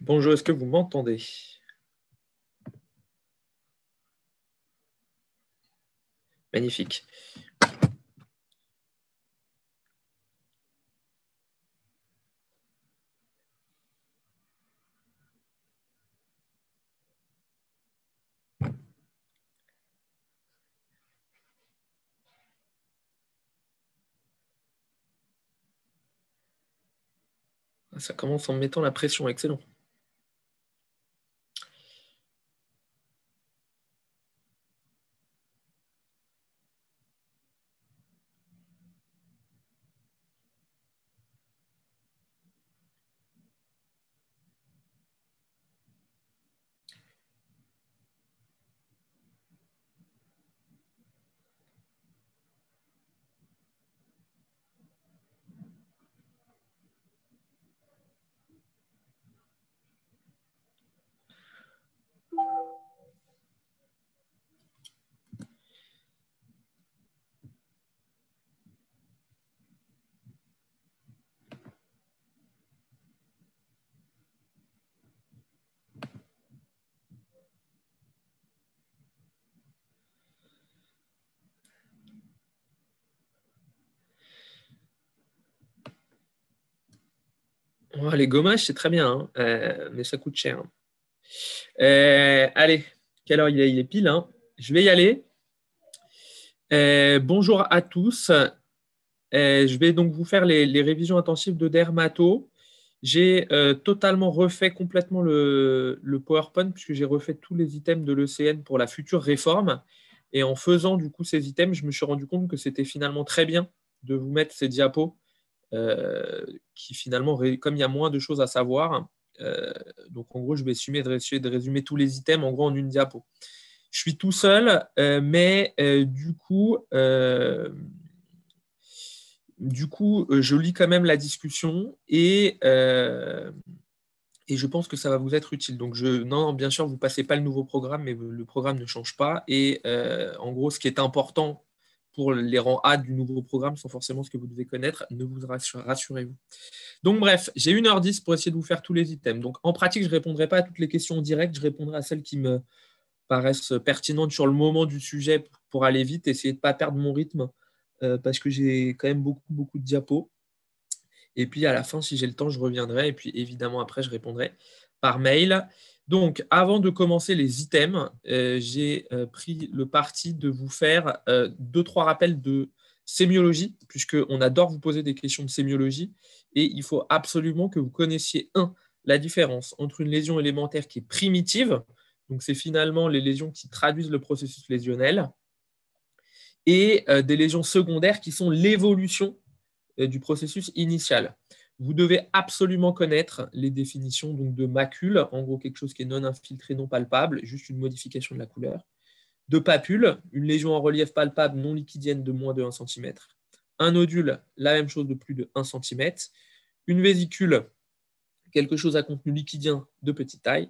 Bonjour, est-ce que vous m'entendez? Magnifique. Ça commence en me mettant la pression, excellent. Oh, les gommages, c'est très bien, hein, mais ça coûte cher. Allez, quelle heure il est? Il est pile, hein. Je vais y aller. Bonjour à tous. Je vais donc vous faire les révisions intensives de Dermato. J'ai totalement refait complètement le PowerPoint puisque j'ai refait tous les items de l'ECN pour la future réforme. Et en faisant du coup ces items, je me suis rendu compte que c'était finalement très bien de vous mettre ces diapos qui finalement, comme il y a moins de choses à savoir, donc en gros, je vais essayer de résumer tous les items en gros en une diapo. Je suis tout seul, mais du coup, je lis quand même la discussion et je pense que ça va vous être utile. Donc, non, bien sûr, vous ne passez pas le nouveau programme, mais le programme ne change pas. Et en gros, ce qui est important pour les rangs A du nouveau programme, sans forcément ce que vous devez connaître, ne vous rassurez-vous. Donc, bref, j'ai 1h10 pour essayer de vous faire tous les items. Donc, en pratique, je ne répondrai pas à toutes les questions en direct. Je répondrai à celles qui me paraissent pertinentes sur le moment du sujet pour aller vite, essayer de ne pas perdre mon rythme parce que j'ai quand même beaucoup de diapos. Et puis à la fin, si j'ai le temps, je reviendrai. Et puis évidemment, après, je répondrai par mail. Donc, avant de commencer les items, j'ai pris le parti de vous faire 2-3 rappels de sémiologie, puisqu'on adore vous poser des questions de sémiologie. Et il faut absolument que vous connaissiez, la différence entre une lésion élémentaire qui est primitive, donc c'est finalement les lésions qui traduisent le processus lésionnel, et des lésions secondaires qui sont l'évolution du processus initial. Vous devez absolument connaître les définitions donc, de macule, en gros quelque chose qui est non infiltré, non palpable, juste une modification de la couleur. De papule, une lésion en relief palpable non liquidienne de moins de 1 cm. Un nodule, la même chose de plus de 1 cm. Une vésicule, quelque chose à contenu liquidien de petite taille.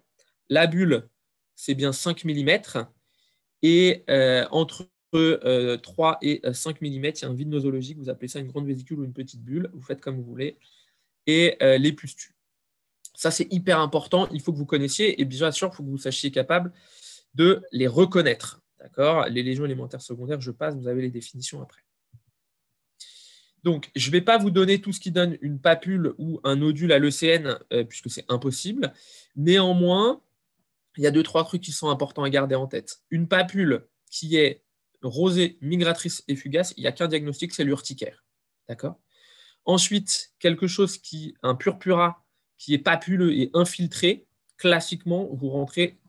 La bulle, c'est bien 5 mm. Et entre 3 et 5 mm, il y a un vide nosologique, vous appelez ça une grande vésicule ou une petite bulle, vous faites comme vous voulez, et les pustules. Ça, c'est hyper important, il faut que vous connaissiez, et bien sûr, il faut que vous sachiez capable de les reconnaître. D'accord? Les lésions élémentaires secondaires, je passe, vous avez les définitions après. Donc, je ne vais pas vous donner tout ce qui donne une papule ou un nodule à l'ECN, puisque c'est impossible. Néanmoins, il y a 2-3 trucs qui sont importants à garder en tête. Une papule qui est rosée, migratrice et fugace, il n'y a qu'un diagnostic, c'est l'urticaire. D'accord? Ensuite, un purpura qui est papuleux et infiltré, classiquement, vous rentrez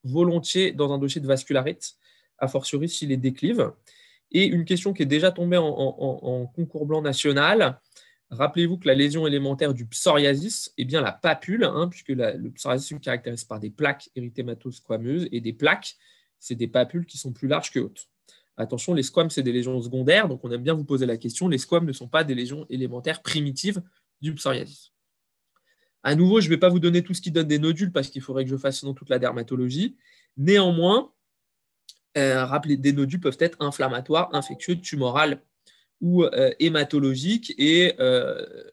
volontiers dans un dossier de vascularite, a fortiori s'il est déclive. Et une question qui est déjà tombée en concours blanc national, rappelez-vous que la lésion élémentaire du psoriasis est bien la papule, puisque le psoriasis se caractérise par des plaques érythémateuses squameuses, et des plaques, c'est des papules qui sont plus larges que hautes. Attention, les squames, c'est des lésions secondaires, donc on aime bien vous poser la question, les squames ne sont pas des lésions élémentaires primitives du psoriasis. À nouveau, je ne vais pas vous donner tout ce qui donne des nodules, parce qu'il faudrait que je fasse sinon toute la dermatologie. Néanmoins, rappelez, des nodules peuvent être inflammatoires, infectieux, tumorales ou hématologiques, et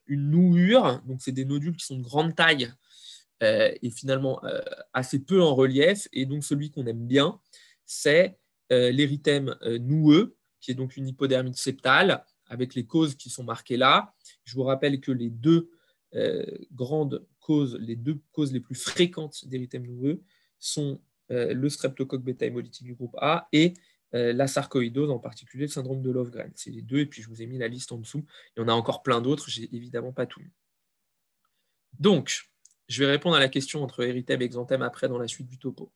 une nouure, donc c'est des nodules qui sont de grande taille, est finalement assez peu en relief. Et donc, celui qu'on aime bien, c'est l'érythème noueux, qui est donc une hypodermite septale, avec les causes qui sont marquées là. Je vous rappelle que les deux grandes causes, les deux causes les plus fréquentes d'érythème noueux sont le streptocoque bêta-hémolytique du groupe A et la sarcoïdose, en particulier le syndrome de Löfgren. C'est les deux, et puis je vous ai mis la liste en dessous. Il y en a encore plein d'autres, j'ai évidemment pas tout mis. Donc, je vais répondre à la question entre érythème et exanthème après dans la suite du topo.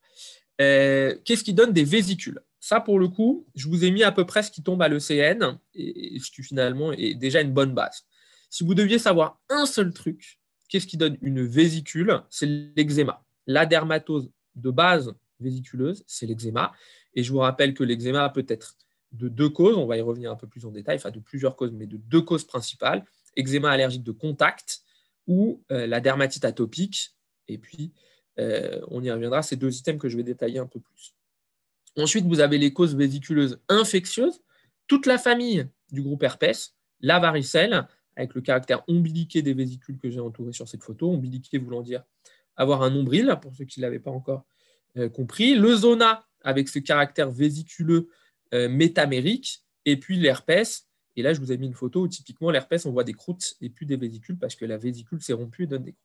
Qu'est-ce qui donne des vésicules? Ça, pour le coup, je vous ai mis à peu près ce qui tombe à l'ECN, et ce qui finalement est déjà une bonne base. Si vous deviez savoir un seul truc, qu'est-ce qui donne une vésicule? C'est l'eczéma. La dermatose de base vésiculeuse, c'est l'eczéma. Et je vous rappelle que l'eczéma peut être de deux causes, on va y revenir un peu plus en détail, enfin de plusieurs causes, mais de deux causes principales. Eczéma allergique de contact ou la dermatite atopique. Et puis, on y reviendra, c'est deux items que je vais détailler un peu plus. Ensuite, vous avez les causes vésiculeuses infectieuses, toute la famille du groupe herpès, la varicelle, avec le caractère ombiliqué des vésicules que j'ai entouré sur cette photo, ombiliqué voulant dire avoir un nombril, pour ceux qui ne l'avaient pas encore compris, le zona, avec ce caractère vésiculeux métamérique, et puis l'herpès. Et là, je vous ai mis une photo où typiquement l'herpès, on voit des croûtes et plus des vésicules parce que la vésicule s'est rompue et donne des croûtes.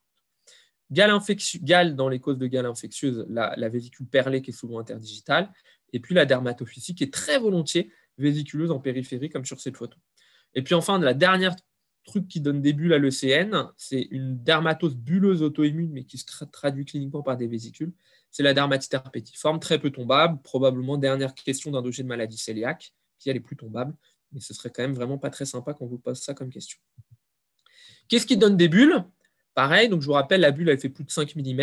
Gale dans les causes de gale infectieuse, la vésicule perlée qui est souvent interdigitale, et puis la dermatophysie qui est très volontiers vésiculeuse en périphérie comme sur cette photo. Et puis enfin, la dernière truc qui donne des bulles à l'ECN, c'est une dermatose bulleuse auto-immune mais qui se traduit cliniquement par des vésicules. C'est la dermatite herpétiforme, très peu tombable, probablement dernière question d'un dossier de maladie cœliaque, qui elle est plus tombable, mais ce serait quand même vraiment pas très sympa qu'on vous pose ça comme question. Qu'est-ce qui donne des bulles? Pareil, donc je vous rappelle, la bulle, elle fait plus de 5 mm.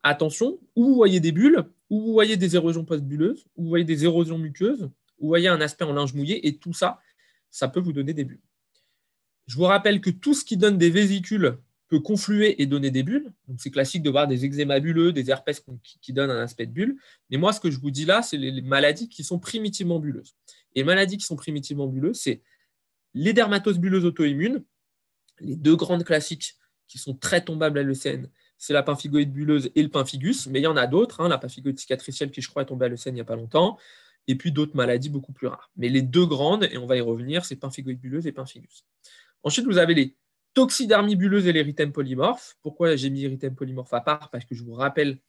Attention, où vous voyez des bulles, où vous voyez des érosions post-bulleuses, où vous voyez des érosions muqueuses, où vous voyez un aspect en linge mouillé, et tout ça, ça peut vous donner des bulles. Je vous rappelle que tout ce qui donne des vésicules peut confluer et donner des bulles. Donc c'est classique de voir des eczémas bulleux, des herpès qui donnent un aspect de bulle. Mais moi, ce que je vous dis là, c'est les maladies qui sont primitivement bulleuses. Et les maladies qui sont primitivement bulleuses, c'est les dermatoses bulleuses auto-immunes, les deux grandes classiques qui sont très tombables à l'ECN, c'est la pemphigoïde bulleuse et le pemphigus, mais il y en a d'autres, la pemphigoïde cicatricielle qui, je crois, est tombée à l'ECN il n'y a pas longtemps, et puis d'autres maladies beaucoup plus rares. Mais les deux grandes, et on va y revenir, c'est pemphigoïde bulleuse et pemphigus. Ensuite, vous avez les toxidermies bulleuses et l'érythème polymorphe. Pourquoi j'ai mis érythème polymorphe à part? Parce que je vous rappelle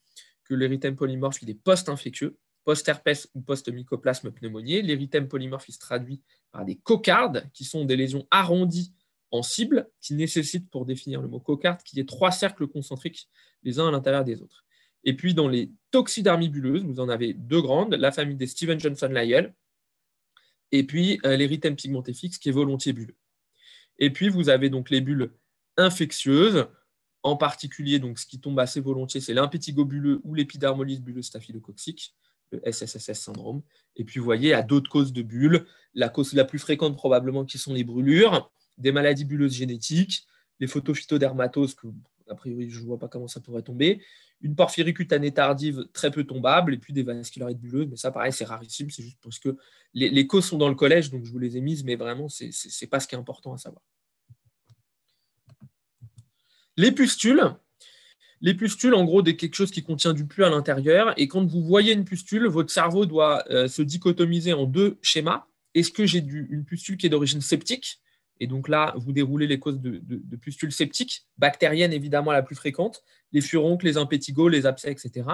que l'érythème polymorphe, il est post-infectieux, post-herpès ou post-mycoplasme pneumoniae. L'érythème polymorphe, il se traduit par des cocardes, qui sont des lésions arrondies en cible, qui nécessitent, pour définir le mot cocarde, qu'il y ait 3 cercles concentriques les uns à l'intérieur des autres. Et puis, dans les toxidermies bulleuses, vous en avez deux grandes, la famille des Steven-Johnson-Lyell, et puis l'érythème pigmentéfix, qui est volontiers bulleux. Et puis, vous avez donc les bulles infectieuses, en particulier, donc, ce qui tombe assez volontiers, c'est l'impétigo bulleux ou l'épidermolyse bulleuse staphylococcique, le SSSS syndrome. Et puis, vous voyez, à d'autres causes de bulles, la cause la plus fréquente probablement qui sont les brûlures, des maladies bulleuses génétiques, les photophytodermatoses, que a priori je ne vois pas comment ça pourrait tomber, une porphyrie cutanée tardive très peu tombable, et puis des vascularites bulleuses, mais ça pareil c'est rarissime, c'est juste parce que les causes sont dans le collège, donc je vous les ai mises, mais vraiment c'est pas ce qui est important à savoir. Les pustules, en gros, c'est quelque chose qui contient du pus à l'intérieur, et quand vous voyez une pustule, votre cerveau doit se dichotomiser en deux schémas. Est-ce que j'ai une pustule qui est d'origine septique? Et donc là, vous déroulez les causes de pustules septiques, bactériennes évidemment la plus fréquente, les furoncles, les impétigos, les abcès, etc.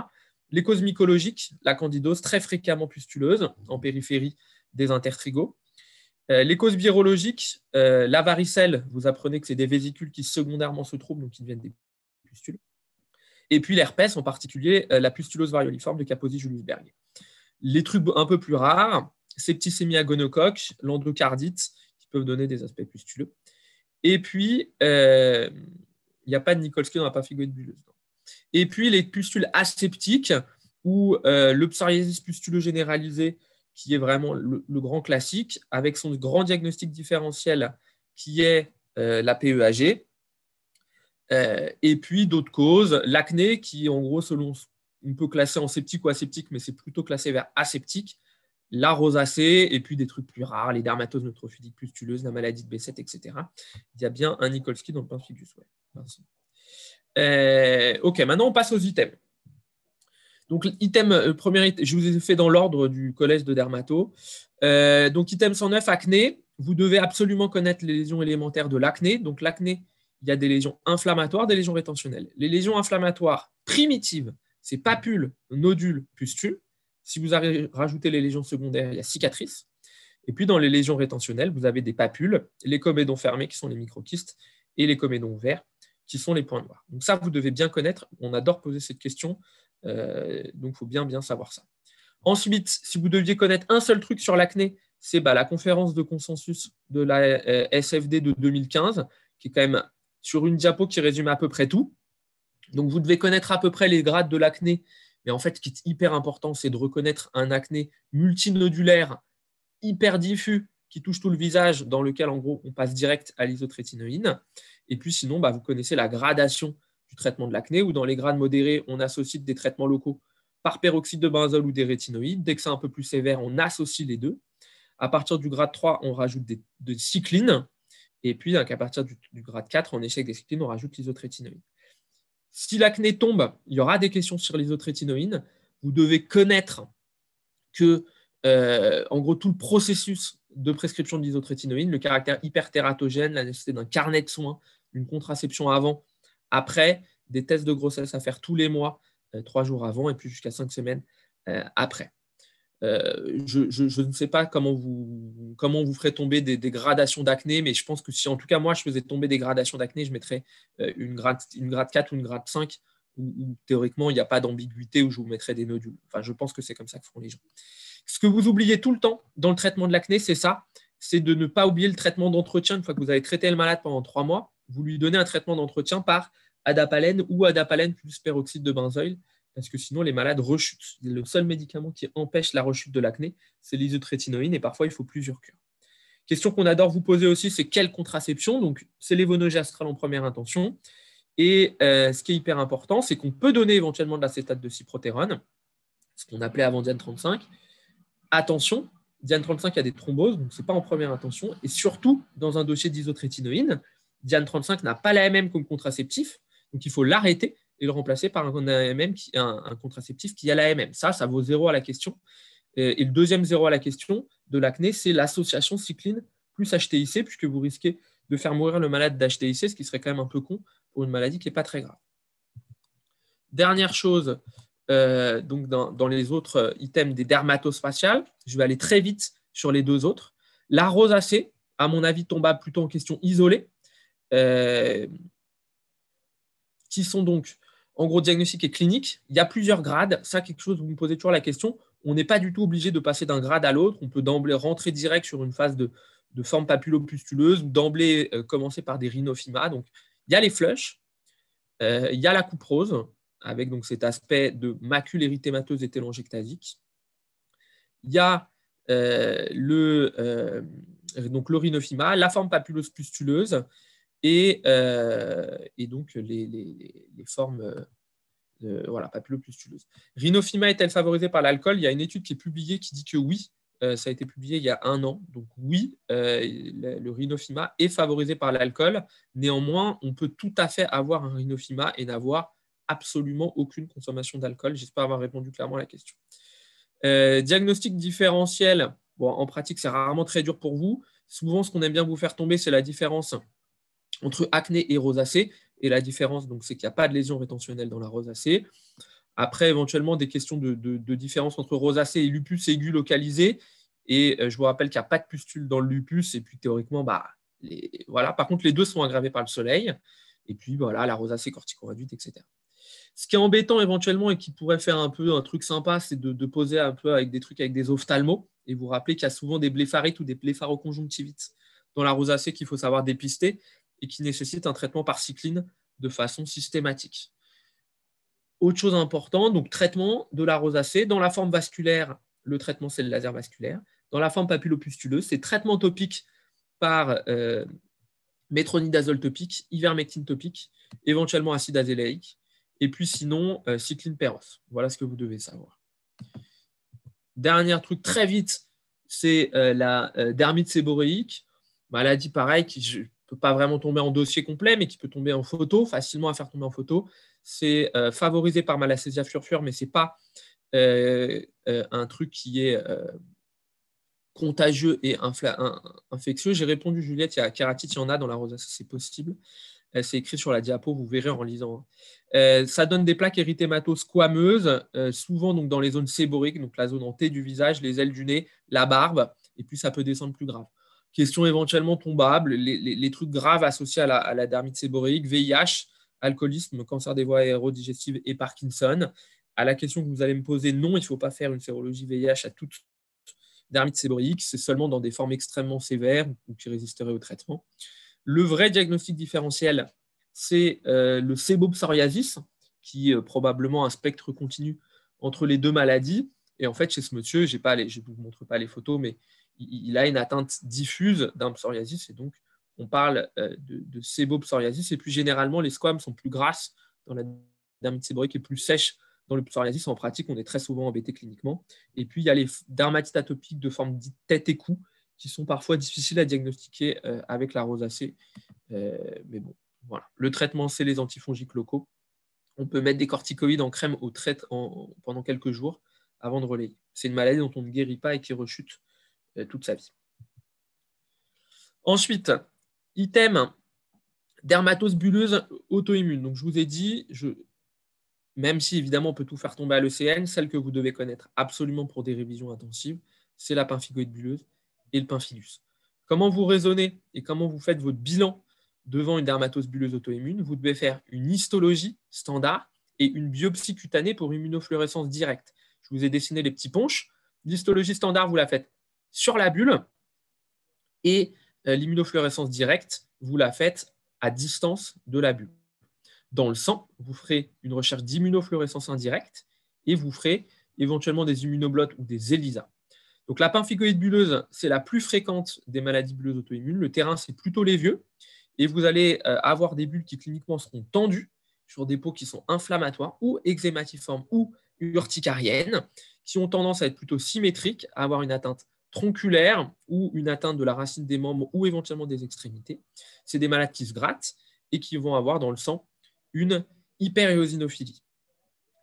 Les causes mycologiques, la candidose, très fréquemment pustuleuse, en périphérie des intertrigos. Les causes virologiques, la varicelle, vous apprenez que c'est des vésicules qui secondairement se troublent, donc qui deviennent des pustules. Et puis l'herpès, en particulier la pustulose varioliforme de Kaposi-Juliusberg. Les trucs un peu plus rares, septicémie à gonocoque, l'endocardite, qui peuvent donner des aspects pustuleux. Et puis, il n'y a pas de Nikolsky dans la pemphigoïde bulleuse. Et puis, les pustules aseptiques, ou le psoriasis pustuleux généralisé, qui est vraiment le grand classique, avec son grand diagnostic différentiel, qui est la PEAG. Et puis, d'autres causes, l'acné, qui, en gros, selon on peut classer en septique ou aseptique, mais c'est plutôt classé vers aseptique, la rosacée, et puis des trucs plus rares, les dermatoses neutrophidiques pustuleuses, la maladie de B7, etc. Il y a bien un Nikolsky dans le pemphigus. Ouais. Ok, maintenant on passe aux items. Donc, premier, je vous ai fait dans l'ordre du collège de dermato. Donc, item 109, acné. Vous devez absolument connaître les lésions élémentaires de l'acné. Donc, l'acné, il y a des lésions inflammatoires, des lésions rétentionnelles. Les lésions inflammatoires primitives, c'est papules, nodules, pustules. Si vous rajoutez les lésions secondaires, il y a cicatrices. Et puis, dans les lésions rétentionnelles, vous avez des papules, les comédons fermés, qui sont les microkystes, et les comédons ouverts, qui sont les points noirs. Donc ça, vous devez bien connaître. On adore poser cette question, donc il faut bien savoir ça. Ensuite, si vous deviez connaître un seul truc sur l'acné, c'est la conférence de consensus de la SFD de 2015, qui est quand même sur une diapo qui résume à peu près tout. Donc vous devez connaître à peu près les grades de l'acné, mais en fait, ce qui est hyper important, c'est de reconnaître un acné multinodulaire, hyper diffus, qui touche tout le visage, dans lequel, en gros, on passe direct à l'isotrétinoïne. Et puis, sinon, vous connaissez la gradation du traitement de l'acné, où dans les grades modérés, on associe des traitements locaux par peroxyde de benzol ou des rétinoïdes. Dès que c'est un peu plus sévère, on associe les deux. À partir du grade 3, on rajoute des cyclines. Et puis, à partir du grade 4, en échec des cyclines, on rajoute l'isotrétinoïne. Si l'acné tombe, il y aura des questions sur l'isotrétinoïne. Vous devez connaître que, en gros, tout le processus de prescription de l'isotrétinoïne, le caractère hypertératogène, la nécessité d'un carnet de soins, une contraception avant, après, des tests de grossesse à faire tous les mois, 3 jours avant, et puis jusqu'à 5 semaines après. Je ne sais pas comment vous ferez tomber des gradations d'acné, mais je pense que si en tout cas moi je faisais tomber des gradations d'acné, je mettrais une grade 4 ou une grade 5, où théoriquement il n'y a pas d'ambiguïté, où je vous mettrais des nodules. Enfin, je pense que c'est comme ça que font les gens. Ce que vous oubliez tout le temps dans le traitement de l'acné, c'est ça, c'est de ne pas oublier le traitement d'entretien. Une fois que vous avez traité le malade pendant 3 mois, vous lui donnez un traitement d'entretien par adapalène ou adapalène plus peroxyde de benzoïle, parce que sinon les malades rechutent. Le seul médicament qui empêche la rechute de l'acné, c'est l'isotrétinoïne, et parfois il faut plusieurs cures. Question qu'on adore vous poser aussi, c'est quelle contraception? Donc, c'est l'évonogestrel en première intention. Et ce qui est hyper important, c'est qu'on peut donner éventuellement de l'acétate de cyprotérone, ce qu'on appelait avant Diane 35. Attention, Diane 35 a des thromboses, donc ce n'est pas en première intention. Et surtout, dans un dossier d'isotrétinoïne, Diane 35 n'a pas l'AMM comme contraceptif, donc il faut l'arrêter et le remplacer par un contraceptif qui a l'AMM. Ça vaut 0 à la question. Et le deuxième 0 à la question de l'acné, c'est l'association cycline plus HTIC, puisque vous risquez de faire mourir le malade d'HTIC, ce qui serait quand même un peu con pour une maladie qui n'est pas très grave. Dernière chose, donc dans les autres items des dermatospatiales, je vais aller très vite sur les deux autres. La rosacée, à mon avis, tombe plutôt en question isolée, qui sont donc en gros diagnostic et clinique. Il y a plusieurs grades. Ça, quelque chose, vous me posez toujours la question. On n'est pas du tout obligé de passer d'un grade à l'autre. On peut d'emblée rentrer direct sur une phase de forme papulopustuleuse ou d'emblée commencer par des rhinophyma. Donc, il y a les flushs, il y a la coupe rose, avec donc cet aspect de macule érythémateuse et télangiectasique. Il y a donc le rhinophyma, la forme papuleuse pustuleuse et donc les formes papulopustuleuses. Rhinophyma est-elle favorisée par l'alcool? Il y a une étude qui est publiée qui dit que oui. Ça a été publié il y a 1 an. Donc oui, le rhinophyma est favorisé par l'alcool. Néanmoins, on peut tout à fait avoir un rhinophyma et n'avoir absolument aucune consommation d'alcool. J'espère avoir répondu clairement à la question. Diagnostic différentiel. Bon, en pratique, c'est rarement très dur pour vous. Souvent, ce qu'on aime bien vous faire tomber, c'est la différence entre acné et rosacée. Et la différence, donc, c'est qu'il n'y a pas de lésion rétentionnelle dans la rosacée. Après, éventuellement, des questions de différence entre rosacée et lupus aigu localisé. Et je vous rappelle qu'il n'y a pas de pustule dans le lupus. Et puis, théoriquement, voilà. Par contre, les deux sont aggravés par le soleil. Et puis, voilà, la rosacée corticoréduite, etc. Ce qui est embêtant éventuellement et qui pourrait faire un truc sympa, c'est de poser un peu avec des trucs avec des ophtalmos. Et vous rappelez qu'il y a souvent des blépharites ou des blépharoconjonctivites dans la rosacée qu'il faut savoir dépister et qui nécessitent un traitement par cycline de façon systématique. Autre chose importante, donc traitement de la rosacée. Dans la forme vasculaire, le traitement, c'est le laser vasculaire. Dans la forme papulopustuleuse, c'est traitement topique par métronidazole topique, ivermectine topique, éventuellement acide azélaïque. Et puis sinon, cycline péros. Voilà ce que vous devez savoir. Dernier truc très vite, c'est la dermite séboréique. Maladie pareille, peut pas vraiment tomber en dossier complet, mais qui peut tomber en photo, facilement à faire tomber en photo. C'est favorisé par malacésia furfure, mais ce n'est pas un truc qui est contagieux et infectieux. J'ai répondu, Juliette, il y a kératite, il y en a dans la rosacée, c'est possible. C'est écrit sur la diapo, vous verrez en lisant. Ça donne des plaques érythémato-squameuses, souvent donc, dans les zones séboriques, donc la zone en T du visage, les ailes du nez, la barbe, et puis ça peut descendre plus grave. Question éventuellement tombable, les trucs graves associés à la dermite séborique, VIH, alcoolisme, cancer des voies aérodigestives et Parkinson. À la question que vous allez me poser, non, il ne faut pas faire une sérologie VIH à toute dermite séborique, c'est seulement dans des formes extrêmement sévères ou qui résisteraient au traitement. Le vrai diagnostic différentiel, c'est le sébopsoriasis, qui est probablement un spectre continu entre les deux maladies. Et en fait, chez ce monsieur, je ne vous montre pas les photos, mais il a une atteinte diffuse d'un psoriasis. Et donc, on parle de sébopsoriasis. Et plus généralement, les squames sont plus grasses dans la dermite séborique et plus sèches dans le psoriasis. En pratique, on est très souvent embêté cliniquement. Et puis, il y a les dermatites atopiques de forme dite tête et cou, qui sont parfois difficiles à diagnostiquer avec la rosacée. Mais bon, voilà. Le traitement, c'est les antifongiques locaux. On peut mettre des corticoïdes en crème pendant quelques jours avant de relayer. C'est une maladie dont on ne guérit pas et qui rechute toute sa vie. Ensuite, item, dermatose bulleuse auto-immune. Donc, je vous ai dit, même si évidemment on peut tout faire tomber à l'ECN, celle que vous devez connaître absolument pour des révisions intensives, c'est la pemphigoïde bulleuse et le pemphigus. Comment vous raisonnez et comment vous faites votre bilan devant une dermatose bulleuse auto-immune? Vous devez faire une histologie standard et une biopsie cutanée pour immunofluorescence directe. Je vous ai dessiné les petits ponches. L'histologie standard, vous la faites sur la bulle et l'immunofluorescence directe, vous la faites à distance de la bulle. Dans le sang, vous ferez une recherche d'immunofluorescence indirecte et vous ferez éventuellement des immunoblots ou des ELISA. Donc, la pemphigoïde bulleuse, c'est la plus fréquente des maladies bulleuses auto-immunes. Le terrain, c'est plutôt les vieux. Et vous allez avoir des bulles qui cliniquement seront tendues sur des peaux qui sont inflammatoires ou eczématiformes ou urticariennes, qui ont tendance à être plutôt symétriques, à avoir une atteinte tronculaire ou une atteinte de la racine des membres ou éventuellement des extrémités. C'est des malades qui se grattent et qui vont avoir dans le sang une hyperéosinophilie.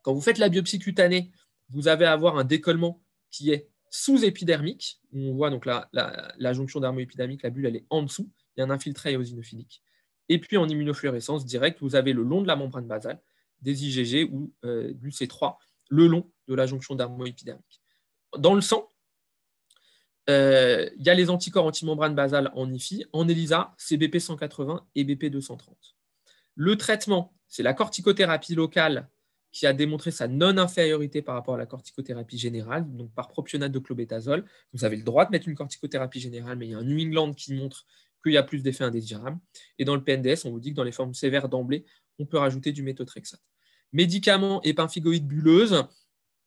Quand vous faites la biopsie cutanée, vous allez avoir un décollement qui est sous-épidermique. On voit donc la jonction dermo-épidermique, la bulle, elle est en dessous. Il y a un infiltré éosinophilique. Et puis en immunofluorescence directe, vous avez le long de la membrane basale des IgG ou du C3 le long de la jonction dermo-épidermique. Dans le sang, il y a les anticorps antimembrane basale en IFI, en ELISA, c'est BP 180 et BP 230. Le traitement, c'est la corticothérapie locale qui a démontré sa non-infériorité par rapport à la corticothérapie générale, donc par propionate de clobétasol. Vous avez le droit de mettre une corticothérapie générale, mais il y a un New England qui montre qu'il y a plus d'effets indésirables. Et dans le PNDS, on vous dit que dans les formes sévères d'emblée, on peut rajouter du méthotrexate. Médicaments et pemphigoïde bulleuse,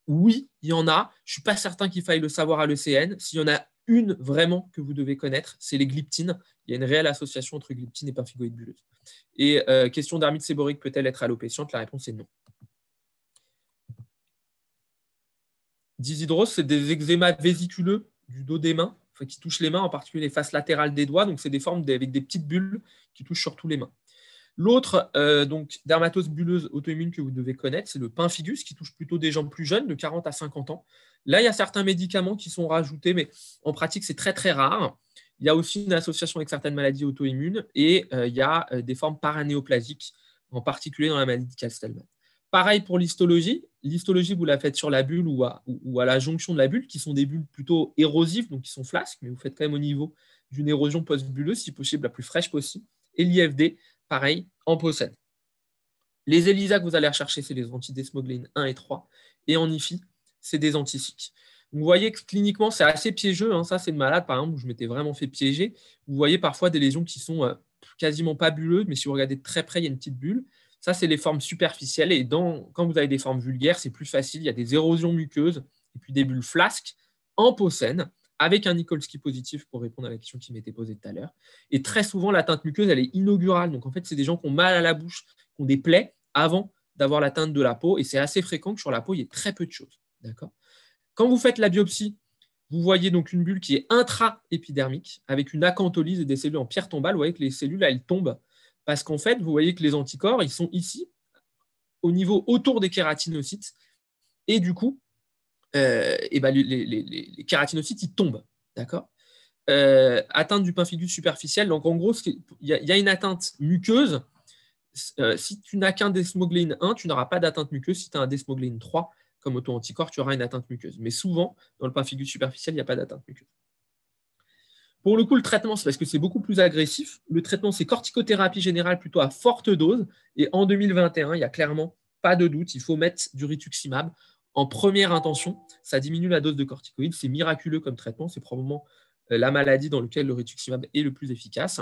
oui, il y en a. Je ne suis pas certain qu'il faille le savoir à l'ECN. S'il y en a une vraiment que vous devez connaître, c'est les glyptines. Il y a une réelle association entre glyptines et pemphigoïde bulleuse. Et question dermite séborique peut-elle être allopatiente? La réponse est non. Dyshydrose, c'est des eczémas vésiculeux du dos des mains, qui touchent les mains, en particulier les faces latérales des doigts. Donc, c'est des formes avec des petites bulles qui touchent surtout les mains. L'autre dermatose bulleuse auto-immune que vous devez connaître, c'est le pemphigus qui touche plutôt des gens plus jeunes, de 40 à 50 ans. Là, il y a certains médicaments qui sont rajoutés, mais en pratique, c'est très, très rare. Il y a aussi une association avec certaines maladies auto-immunes et il y a des formes paranéoplasiques, en particulier dans la maladie de Castleman. Pareil pour l'histologie. L'histologie, vous la faites sur la bulle ou à la jonction de la bulle, qui sont des bulles plutôt érosives, donc qui sont flasques, mais vous faites quand même au niveau d'une érosion post-bulleuse, si possible, la plus fraîche possible. Et l'IFD, pareil, en peau saine. Les ELISA que vous allez rechercher, c'est les antidesmoglines 1 et 3. Et en IFI, c'est des anticiques. Vous voyez que cliniquement, c'est assez piégeux. Ça, c'est une malade, par exemple, où je m'étais vraiment fait piéger. Vous voyez parfois des lésions qui sont quasiment pas bulleuses, mais si vous regardez de très près, il y a une petite bulle. Ça, c'est les formes superficielles. Et quand vous avez des formes vulgaires, c'est plus facile. Il y a des érosions muqueuses et puis des bulles flasques en peau saine, avec un Nikolsky positif pour répondre à la question qui m'était posée tout à l'heure. Et très souvent, la teinte muqueuse, elle est inaugurale. Donc, en fait, c'est des gens qui ont mal à la bouche, qui ont des plaies avant d'avoir la teinte de la peau. Et c'est assez fréquent que sur la peau, il y ait très peu de choses. D'accord ? Quand vous faites la biopsie, Vous voyez donc une bulle qui est intra-épidermique avec une acantholyse et des cellules en pierre tombale. Vous voyez que les cellules, elles tombent parce qu'en fait, vous voyez que les anticorps, ils sont ici, au niveau autour des kératinocytes. Et du coup, les kératinocytes, ils tombent. D'accord. Atteinte du pemphigus superficiel. Donc, en gros, il y a une atteinte muqueuse. Si tu n'as qu'un desmogléine 1, tu n'auras pas d'atteinte muqueuse. Si tu as un desmogléine 3, comme auto-anticorps, tu auras une atteinte muqueuse. Mais souvent, dans le pemphigus superficiel, il n'y a pas d'atteinte muqueuse. Pour le coup, le traitement, c'est parce que c'est beaucoup plus agressif. Le traitement, c'est corticothérapie générale plutôt à forte dose. Et en 2021, il n'y a clairement pas de doute, il faut mettre du rituximab en première intention. Ça diminue la dose de corticoïdes. C'est miraculeux comme traitement. C'est probablement la maladie dans laquelle le rituximab est le plus efficace.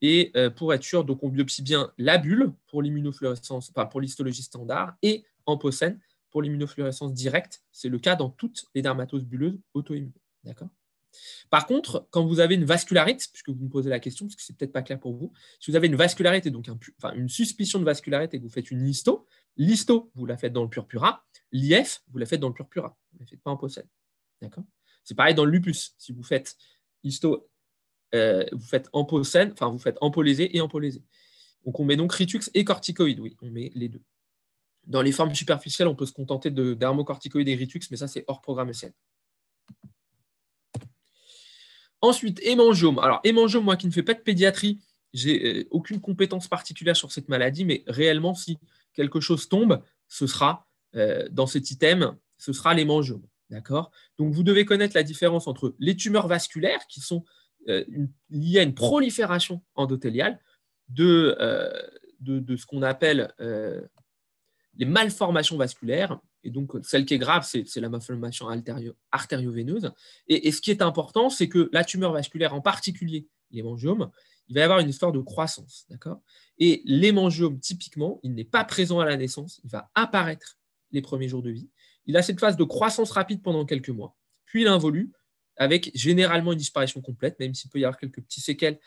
Et pour être sûr, donc on biopsie bien la bulle pour l'immunofluorescence, enfin pour l'histologie standard, et en POCN pour l'immunofluorescence directe. C'est le cas dans toutes les dermatoses bulleuses auto-immunes. D'accord. Par contre, quand vous avez une vascularite, puisque vous me posez la question, parce que c'est peut-être pas clair pour vous, si vous avez une vascularite et donc une suspicion de vascularite et que vous faites une histo, l'histo, vous la faites dans le purpura, l'IF, vous la faites dans le purpura, vous ne la faites pas en POCN. D'accord. C'est pareil dans le lupus. Si vous faites histo, vous faites en POCN, enfin vous faites empolésé et empolésé. Donc on met donc ritux et corticoïdes, oui, on met les deux. Dans les formes superficielles, on peut se contenter de dermocorticoïdes et ritux, mais ça c'est hors programme ECN. Ensuite, hémangiome. Alors, hémangiome, moi qui ne fais pas de pédiatrie, j'ai aucune compétence particulière sur cette maladie, mais réellement, si quelque chose tombe, ce sera, dans cet item, ce sera l'hémangiome. D'accord. Donc, vous devez connaître la différence entre les tumeurs vasculaires, qui sont liées à une prolifération endothéliale, de ce qu'on appelle les malformations vasculaires. Et donc, celle qui est grave, c'est la malformation artério-veineuse. Et ce qui est important, c'est que la tumeur vasculaire, en particulier l'hémangiome, il va y avoir une histoire de croissance. D'accord. Et l'hémangiome, typiquement, il n'est pas présent à la naissance, il va apparaître les premiers jours de vie. Il a cette phase de croissance rapide pendant quelques mois. Puis il involue avec généralement une disparition complète, même s'il peut y avoir quelques petits séquelles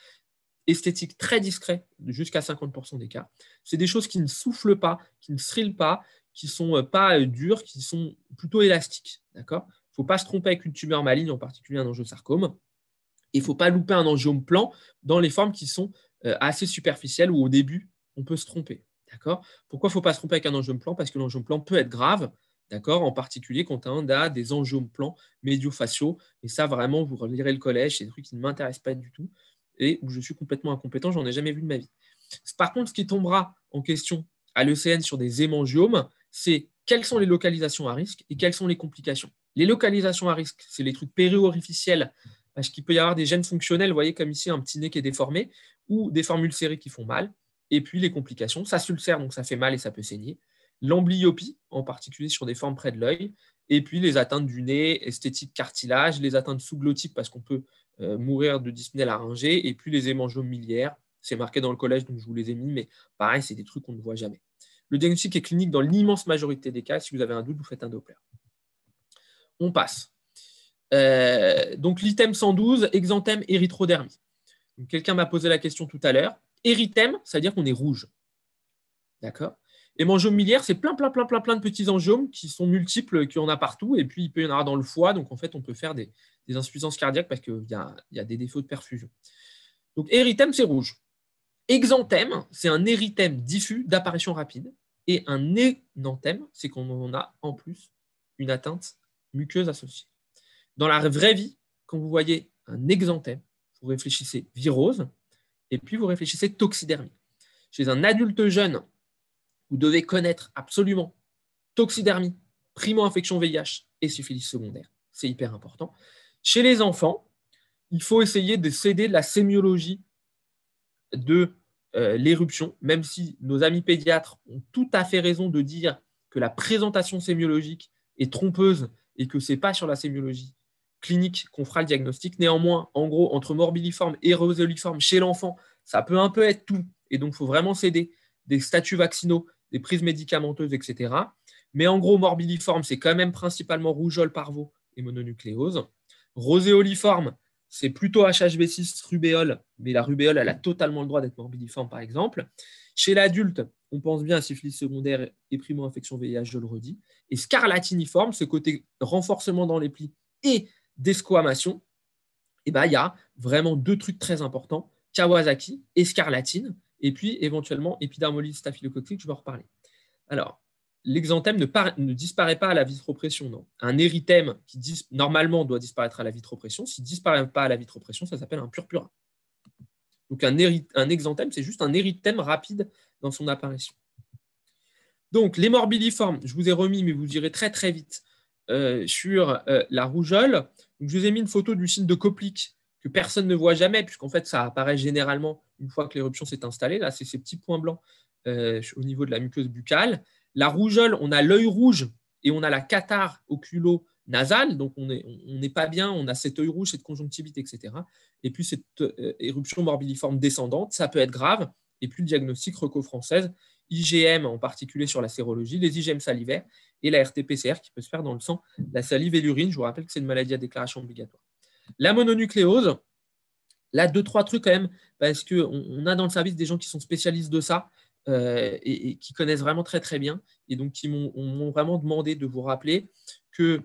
esthétiques très discrets, jusqu'à 50% des cas. C'est des choses qui ne soufflent pas, qui ne strillent pas, qui ne sont pas dures, qui sont plutôt élastiques. D'accord. Il ne faut pas se tromper avec une tumeur maligne, en particulier un angiosarcome. Et il ne faut pas louper un angiome plan dans les formes qui sont assez superficielles où au début, on peut se tromper. D'accord. Pourquoi il ne faut pas se tromper avec un angiome plan? Parce que l'angiome plan peut être grave, d'accord, en particulier quand on a des angiomes plans médio-faciaux. Et ça, vraiment, vous relirez le collège, c'est des trucs qui ne m'intéressent pas du tout et où je suis complètement incompétent, j'en ai jamais vu de ma vie. Par contre, ce qui tombera en question à l'ECN sur des hémangiomes, c'est quelles sont les localisations à risque et quelles sont les complications. Les localisations à risque, c'est les trucs péri-orificiels, parce qu'il peut y avoir des gènes fonctionnels, vous voyez comme ici un petit nez qui est déformé, ou des formes ulcérées qui font mal, et puis les complications, ça s'ulcère, donc ça fait mal et ça peut saigner. L'amblyopie, en particulier sur des formes près de l'œil, et puis les atteintes du nez, esthétique cartilage, les atteintes sous-glottiques parce qu'on peut mourir de dyspnée laryngée, et puis les hémangiomes miliaires, c'est marqué dans le collège, donc je vous les ai mis, mais pareil, c'est des trucs qu'on ne voit jamais. Le diagnostic est clinique dans l'immense majorité des cas. Si vous avez un doute, vous faites un Doppler. On passe. Donc l'item 112, exanthème, érythrodermie. Quelqu'un m'a posé la question tout à l'heure. Érythème, ça veut dire qu'on est rouge. D'accord. Hémangiome miliaire, c'est plein de petits angiomes qui sont multiples, qui en a partout, et puis il peut y en avoir dans le foie, donc en fait on peut faire des insuffisances cardiaques parce qu'il y a des défauts de perfusion. Donc érythème, c'est rouge. Exanthème, c'est un érythème diffus d'apparition rapide, et un énanthème, c'est qu'on en a en plus une atteinte muqueuse associée. Dans la vraie vie, quand vous voyez un exanthème, vous réfléchissez virose, et puis vous réfléchissez toxidermie. Chez un adulte jeune, vous devez connaître absolument toxidermie, primo-infection VIH et syphilis secondaire. C'est hyper important. Chez les enfants, il faut essayer de s'aider de la sémiologie de l'éruption, même si nos amis pédiatres ont tout à fait raison de dire que la présentation sémiologique est trompeuse et que ce n'est pas sur la sémiologie clinique qu'on fera le diagnostic. Néanmoins, en gros, entre morbilliforme et roséoliforme chez l'enfant, ça peut un peu être tout. Et donc, il faut vraiment s'aider des statuts vaccinaux, des prises médicamenteuses, etc. Mais en gros, morbilliforme, c'est quand même principalement rougeole, parvo et mononucléose. Roséoliforme, c'est plutôt HHV6, rubéole, mais la rubéole, elle a totalement le droit d'être morbilliforme, par exemple. Chez l'adulte, on pense bien à syphilis secondaire et primo-infection VIH, je le redis. Et scarlatiniforme, ce côté renforcement dans les plis et desquamation, il y a vraiment deux trucs très importants, Kawasaki et scarlatine, et puis éventuellement épidermolyse staphylococcique, je vais en reparler. Alors, l'exanthème ne disparaît pas à la vitropression, non. Un érythème qui normalement doit disparaître à la vitropression, s'il ne disparaît pas à la vitropression, ça s'appelle un purpura. Donc un exanthème, c'est juste un érythème rapide dans son apparition. Donc les morbilliformes, je vous ai remis, mais vous irez très très vite sur la rougeole. Donc, je vous ai mis une photo du signe de Koplik que personne ne voit jamais, puisqu'en fait ça apparaît généralement une fois que l'éruption s'est installée. Là, c'est ces petits points blancs au niveau de la muqueuse buccale. La rougeole, on a l'œil rouge et on a la cathare oculo-nasale, donc on n'est pas bien, on a cet œil rouge, cette conjonctivite, etc. Et puis cette éruption morbilliforme descendante, ça peut être grave. Et puis le diagnostic reco-française, IgM en particulier sur la sérologie, les IgM salivaires et la RT-PCR qui peut se faire dans le sang, la salive et l'urine. Je vous rappelle que c'est une maladie à déclaration obligatoire. La mononucléose, là, 2-3 trucs quand même, parce qu'on a dans le service des gens qui sont spécialistes de ça et qui connaissent vraiment très très bien, et donc qui m'ont vraiment demandé de vous rappeler que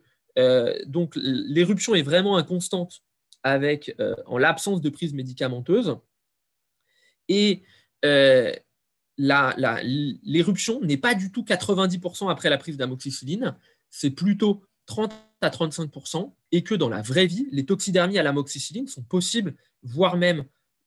donc l'éruption est vraiment inconstante avec, en l'absence de prise médicamenteuse, et l'éruption n'est pas du tout 90% après la prise d'amoxicilline, c'est plutôt 30 à 35%, et que dans la vraie vie, les toxidermies à l'amoxicilline sont possibles, voire même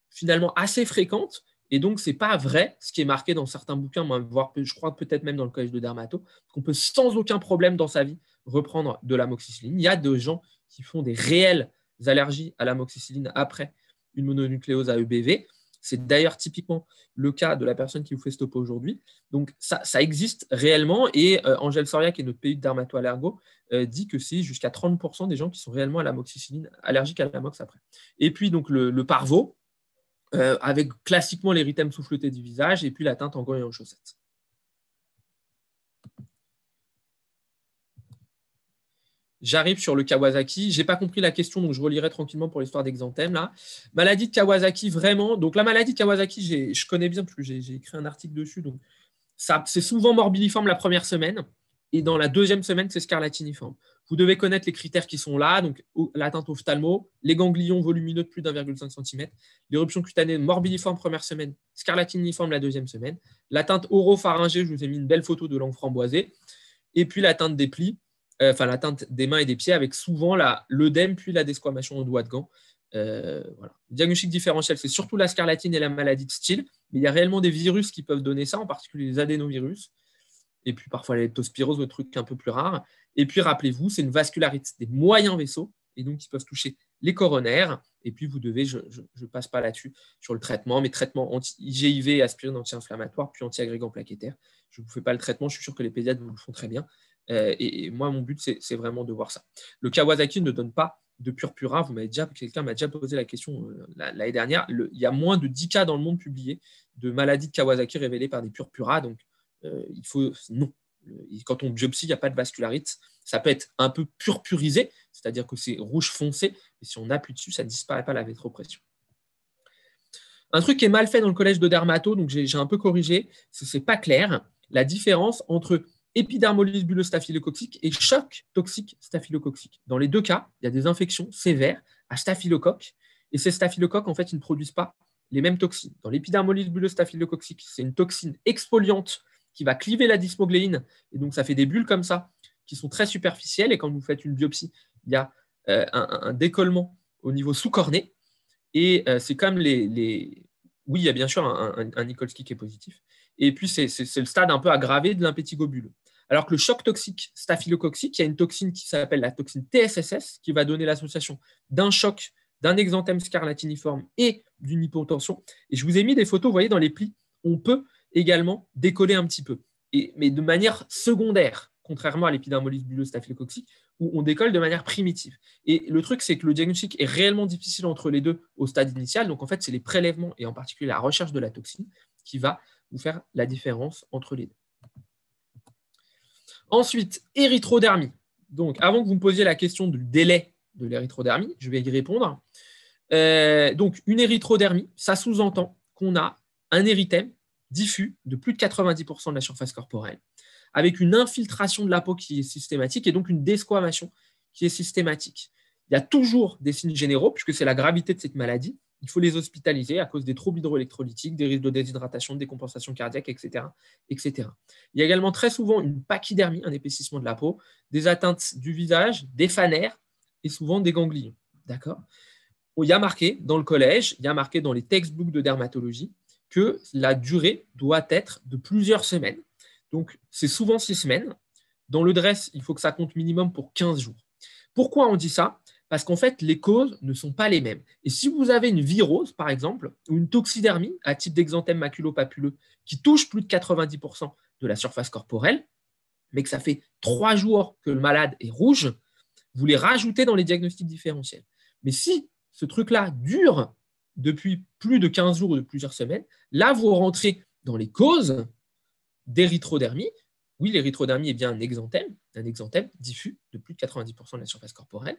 finalement assez fréquentes, et donc ce n'est pas vrai ce qui est marqué dans certains bouquins, voire je crois peut-être même dans le collège de dermato, qu'on peut sans aucun problème dans sa vie reprendre de l'amoxicilline. Il y a des gens qui font des réelles allergies à l'amoxicilline après une mononucléose à EBV. C'est d'ailleurs typiquement le cas de la personne qui vous fait stopper aujourd'hui. Donc, ça existe réellement. Et Angèle Soria, qui est notre PU de dermato-allergo, dit que c'est jusqu'à 30% des gens qui sont réellement à l'amoxicilline, allergiques à l'amox après. Et puis, donc, le parvo, avec classiquement l'érythème souffleté du visage, et puis la teinte en gants et en chaussettes. J'arrive sur le Kawasaki. Je n'ai pas compris la question, donc je relirai tranquillement pour l'histoire d'exanthème. Là. Maladie de Kawasaki, vraiment. Donc, la maladie de Kawasaki, je connais bien, parce que j'ai écrit un article dessus. Donc, c'est souvent morbilliforme la première semaine, et dans la deuxième semaine, c'est scarlatiniforme. Vous devez connaître les critères qui sont là, donc l'atteinte ophtalmo, les ganglions volumineux de plus d'1,5 cm, l'éruption cutanée morbilliforme première semaine, scarlatiniforme la deuxième semaine, l'atteinte oropharyngée, je vous ai mis une belle photo de langue framboisée, et puis l'atteinte des plis, l'atteinte des mains et des pieds, avec souvent l'œdème, puis la desquamation au doigt de gant. Voilà. Le diagnostic différentiel, c'est surtout la scarlatine et la maladie de Steele, mais il y a réellement des virus qui peuvent donner ça, en particulier les adénovirus, et puis parfois la leptospirose, le truc un peu plus rare. Et puis rappelez-vous, c'est une vascularite des moyens vaisseaux, et donc ils peuvent toucher les coronaires. Et puis vous devez, je ne passe pas là-dessus sur le traitement, mais traitement anti-IGIV, aspirine anti-inflammatoire, puis anti-agrégant plaquettaire. Je ne vous fais pas le traitement, je suis sûr que les pédiatres vous le font très bien. Et moi, mon but, c'est vraiment de voir ça. Le Kawasaki ne donne pas de purpura. Quelqu'un m'a déjà posé la question l'année dernière. Il y a moins de 10 cas dans le monde publiés de maladies de Kawasaki révélées par des purpuras. Donc, il faut non. Quand on biopsie, il n'y a pas de vascularite. Ça peut être un peu purpurisé, c'est-à-dire que c'est rouge foncé, et si on appuie dessus, ça ne disparaît pas la vitropression. Un truc qui est mal fait dans le collège de dermato, donc j'ai un peu corrigé, c'est pas clair, la différence entre épidermolyse bulleuse staphylococcique et choc toxique staphylococcique. Dans les deux cas, il y a des infections sévères à staphylocoque, et ces staphylocoques, en fait, ils ne produisent pas les mêmes toxines. Dans l'épidermolyse bulleuse staphylococcique, c'est une toxine exfoliante qui va cliver la dysmogléine, et donc ça fait des bulles comme ça, qui sont très superficielles, et quand vous faites une biopsie, il y a un décollement au niveau sous-corné, et c'est comme oui, il y a bien sûr un Nikolsky qui est positif, et puis c'est le stade un peu aggravé de l'impétigo bulleux. Alors que le choc toxique staphylococcique, il y a une toxine qui s'appelle la toxine TSSS, qui va donner l'association d'un choc, d'un exanthème scarlatiniforme et d'une hypotension. Et je vous ai mis des photos, vous voyez, dans les plis, on peut également décoller un petit peu, mais de manière secondaire, contrairement à l'épidermolyse bulleuse staphylococcique, où on décolle de manière primitive. Et le truc, c'est que le diagnostic est réellement difficile entre les deux au stade initial. Donc, en fait, c'est les prélèvements et en particulier la recherche de la toxine qui va vous faire la différence entre les deux. Ensuite, érythrodermie. Donc, avant que vous me posiez la question du délai de l'érythrodermie, je vais y répondre. Donc, une érythrodermie, ça sous-entend qu'on a un érythème diffus de plus de 90% de la surface corporelle, avec une infiltration de la peau qui est systématique et donc une desquamation qui est systématique. il y a toujours des signes généraux, puisque c'est la gravité de cette maladie. Il faut les hospitaliser à cause des troubles hydroélectrolytiques, des risques de déshydratation, de décompensation cardiaque, etc., etc. Il y a également très souvent une pachydermie, un épaississement de la peau, des atteintes du visage, des phanères et souvent des ganglions. D'accord ? Il y a marqué dans le collège, il y a marqué dans les textbooks de dermatologie que la durée doit être de plusieurs semaines. Donc, c'est souvent 6 semaines. Dans le DRESS, il faut que ça compte minimum pour 15 jours. Pourquoi on dit ça ? Parce qu'en fait, les causes ne sont pas les mêmes. Et si vous avez une virose, par exemple, ou une toxidermie à type d'exanthème maculopapuleux qui touche plus de 90% de la surface corporelle, mais que ça fait 3 jours que le malade est rouge, vous les rajoutez dans les diagnostics différentiels. Mais si ce truc-là dure depuis plus de 15 jours ou de plusieurs semaines, là, vous rentrez dans les causes d'érythrodermie. Oui, l'érythrodermie est bien un exanthème diffus de plus de 90% de la surface corporelle.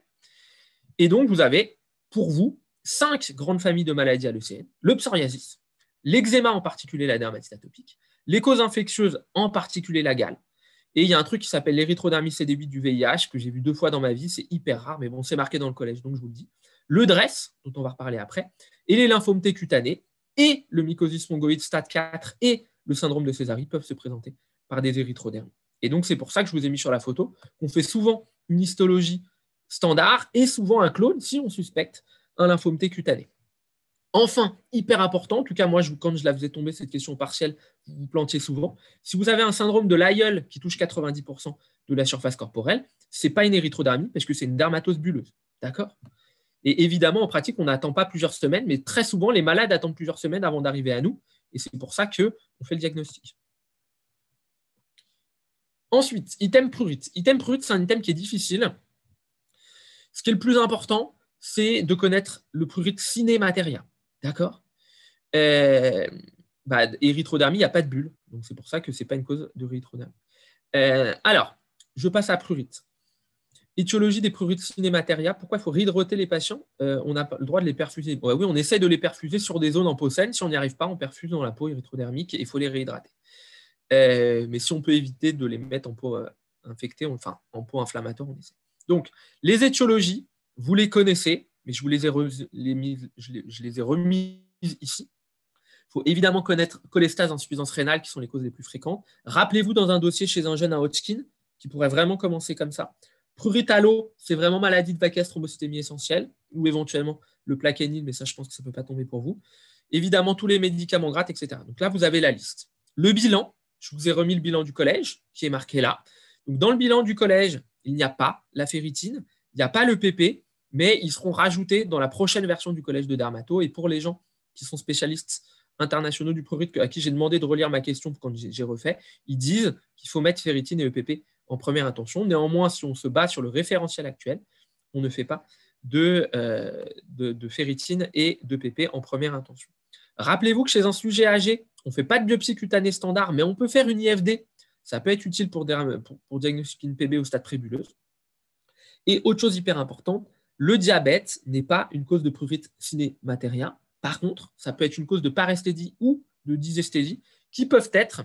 Et donc, vous avez, pour vous, 5 grandes familles de maladies à l'ECN. Le psoriasis, l'eczéma, en particulier la dermatite atopique, les causes infectieuses, en particulier la gale. Et il y a un truc qui s'appelle l'érythrodermie CD8 du VIH, que j'ai vu 2 fois dans ma vie. C'est hyper rare, mais bon, c'est marqué dans le collège, donc je vous le dis. Le DRESS, dont on va reparler après, et les lymphomes T cutanés, et le mycosis fungoïde stade 4 et le syndrome de Césari peuvent se présenter par des érythrodermies. Et donc, c'est pour ça que je vous ai mis sur la photo qu'on fait souvent une histologie standard et souvent un clone si on suspecte un lymphome T cutané. Enfin, hyper important, en tout cas moi, quand je la faisais tomber cette question partielle, vous vous plantiez souvent. Si vous avez un syndrome de l'aïeul qui touche 90% de la surface corporelle, ce n'est pas une érythrodermie parce que c'est une dermatose bulleuse. D'accord ? Et évidemment, en pratique, on n'attend pas plusieurs semaines, mais très souvent, les malades attendent plusieurs semaines avant d'arriver à nous. Et c'est pour ça qu'on fait le diagnostic. Ensuite, item prurite. Item prurite, c'est un item qui est difficile. Ce qui est le plus important, c'est de connaître le prurite cinémateria. D'accord ? Érythrodermie, il n'y a pas de bulle. Donc, c'est pour ça que ce n'est pas une cause de érythrodermie. Alors, je passe à prurite. Étiologie des prurites cinémateria. Pourquoi il faut réhydrater les patients ? On n'a pas le droit de les perfuser. Oui, on essaie de les perfuser sur des zones en peau saine. Si on n'y arrive pas, on perfuse dans la peau érythrodermique et il faut les réhydrater. Mais si on peut éviter de les mettre en peau infectée, enfin en peau inflammatoire, on essaie. Donc, les étiologies, vous les connaissez, mais je les ai remises ici. Il faut évidemment connaître cholestase, insuffisance rénale, qui sont les causes les plus fréquentes. Rappelez-vous dans un dossier chez un jeune à Hodgkin, qui pourrait vraiment commencer comme ça. Prurite à l'eau, c'est vraiment maladie de Vaquès, thrombocytémie essentielle, ou éventuellement le plaquenil, mais ça, je pense que ça ne peut pas tomber pour vous. Évidemment, tous les médicaments grattes, etc. Donc là, vous avez la liste. Le bilan, je vous ai remis le bilan du collège, qui est marqué là. Donc, dans le bilan du collège, il n'y a pas la ferritine, il n'y a pas le PP, mais ils seront rajoutés dans la prochaine version du collège de dermato. Et pour les gens qui sont spécialistes internationaux du prurite, à qui j'ai demandé de relire ma question quand j'ai refait, ils disent qu'il faut mettre ferritine et EPP en première intention. Néanmoins, si on se base sur le référentiel actuel, on ne fait pas de ferritine et de PP en première intention. Rappelez-vous que chez un sujet âgé, on ne fait pas de biopsie cutanée standard, mais on peut faire une IFD. Ça peut être utile pour diagnostiquer une PB au stade prébuleuse. Et autre chose hyper importante, le diabète n'est pas une cause de prurite cinémateria. Par contre, ça peut être une cause de paresthésie ou de dysesthésie qui peuvent être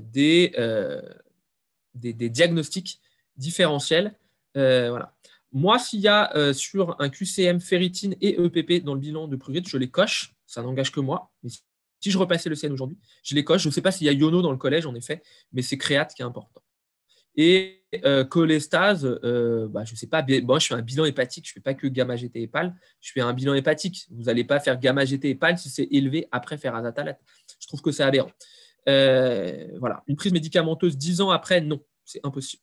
des diagnostics différentiels. Voilà. Moi, s'il y a sur un QCM ferritine et EPP dans le bilan de prurite, je les coche. Ça n'engage que moi. Mais si je repassais le CN aujourd'hui, je les coche. Je ne sais pas s'il y a iono dans le collège, en effet, mais c'est créate qui est important. Et cholestase, je ne sais pas. Moi, je fais un bilan hépatique. Je ne fais pas que gamma-GT épal. Je fais un bilan hépatique. Vous n'allez pas faire gamma-GT épal si c'est élevé après faire azatalate. Je trouve que c'est aberrant. Voilà. Une prise médicamenteuse 10 ans après, non. C'est impossible.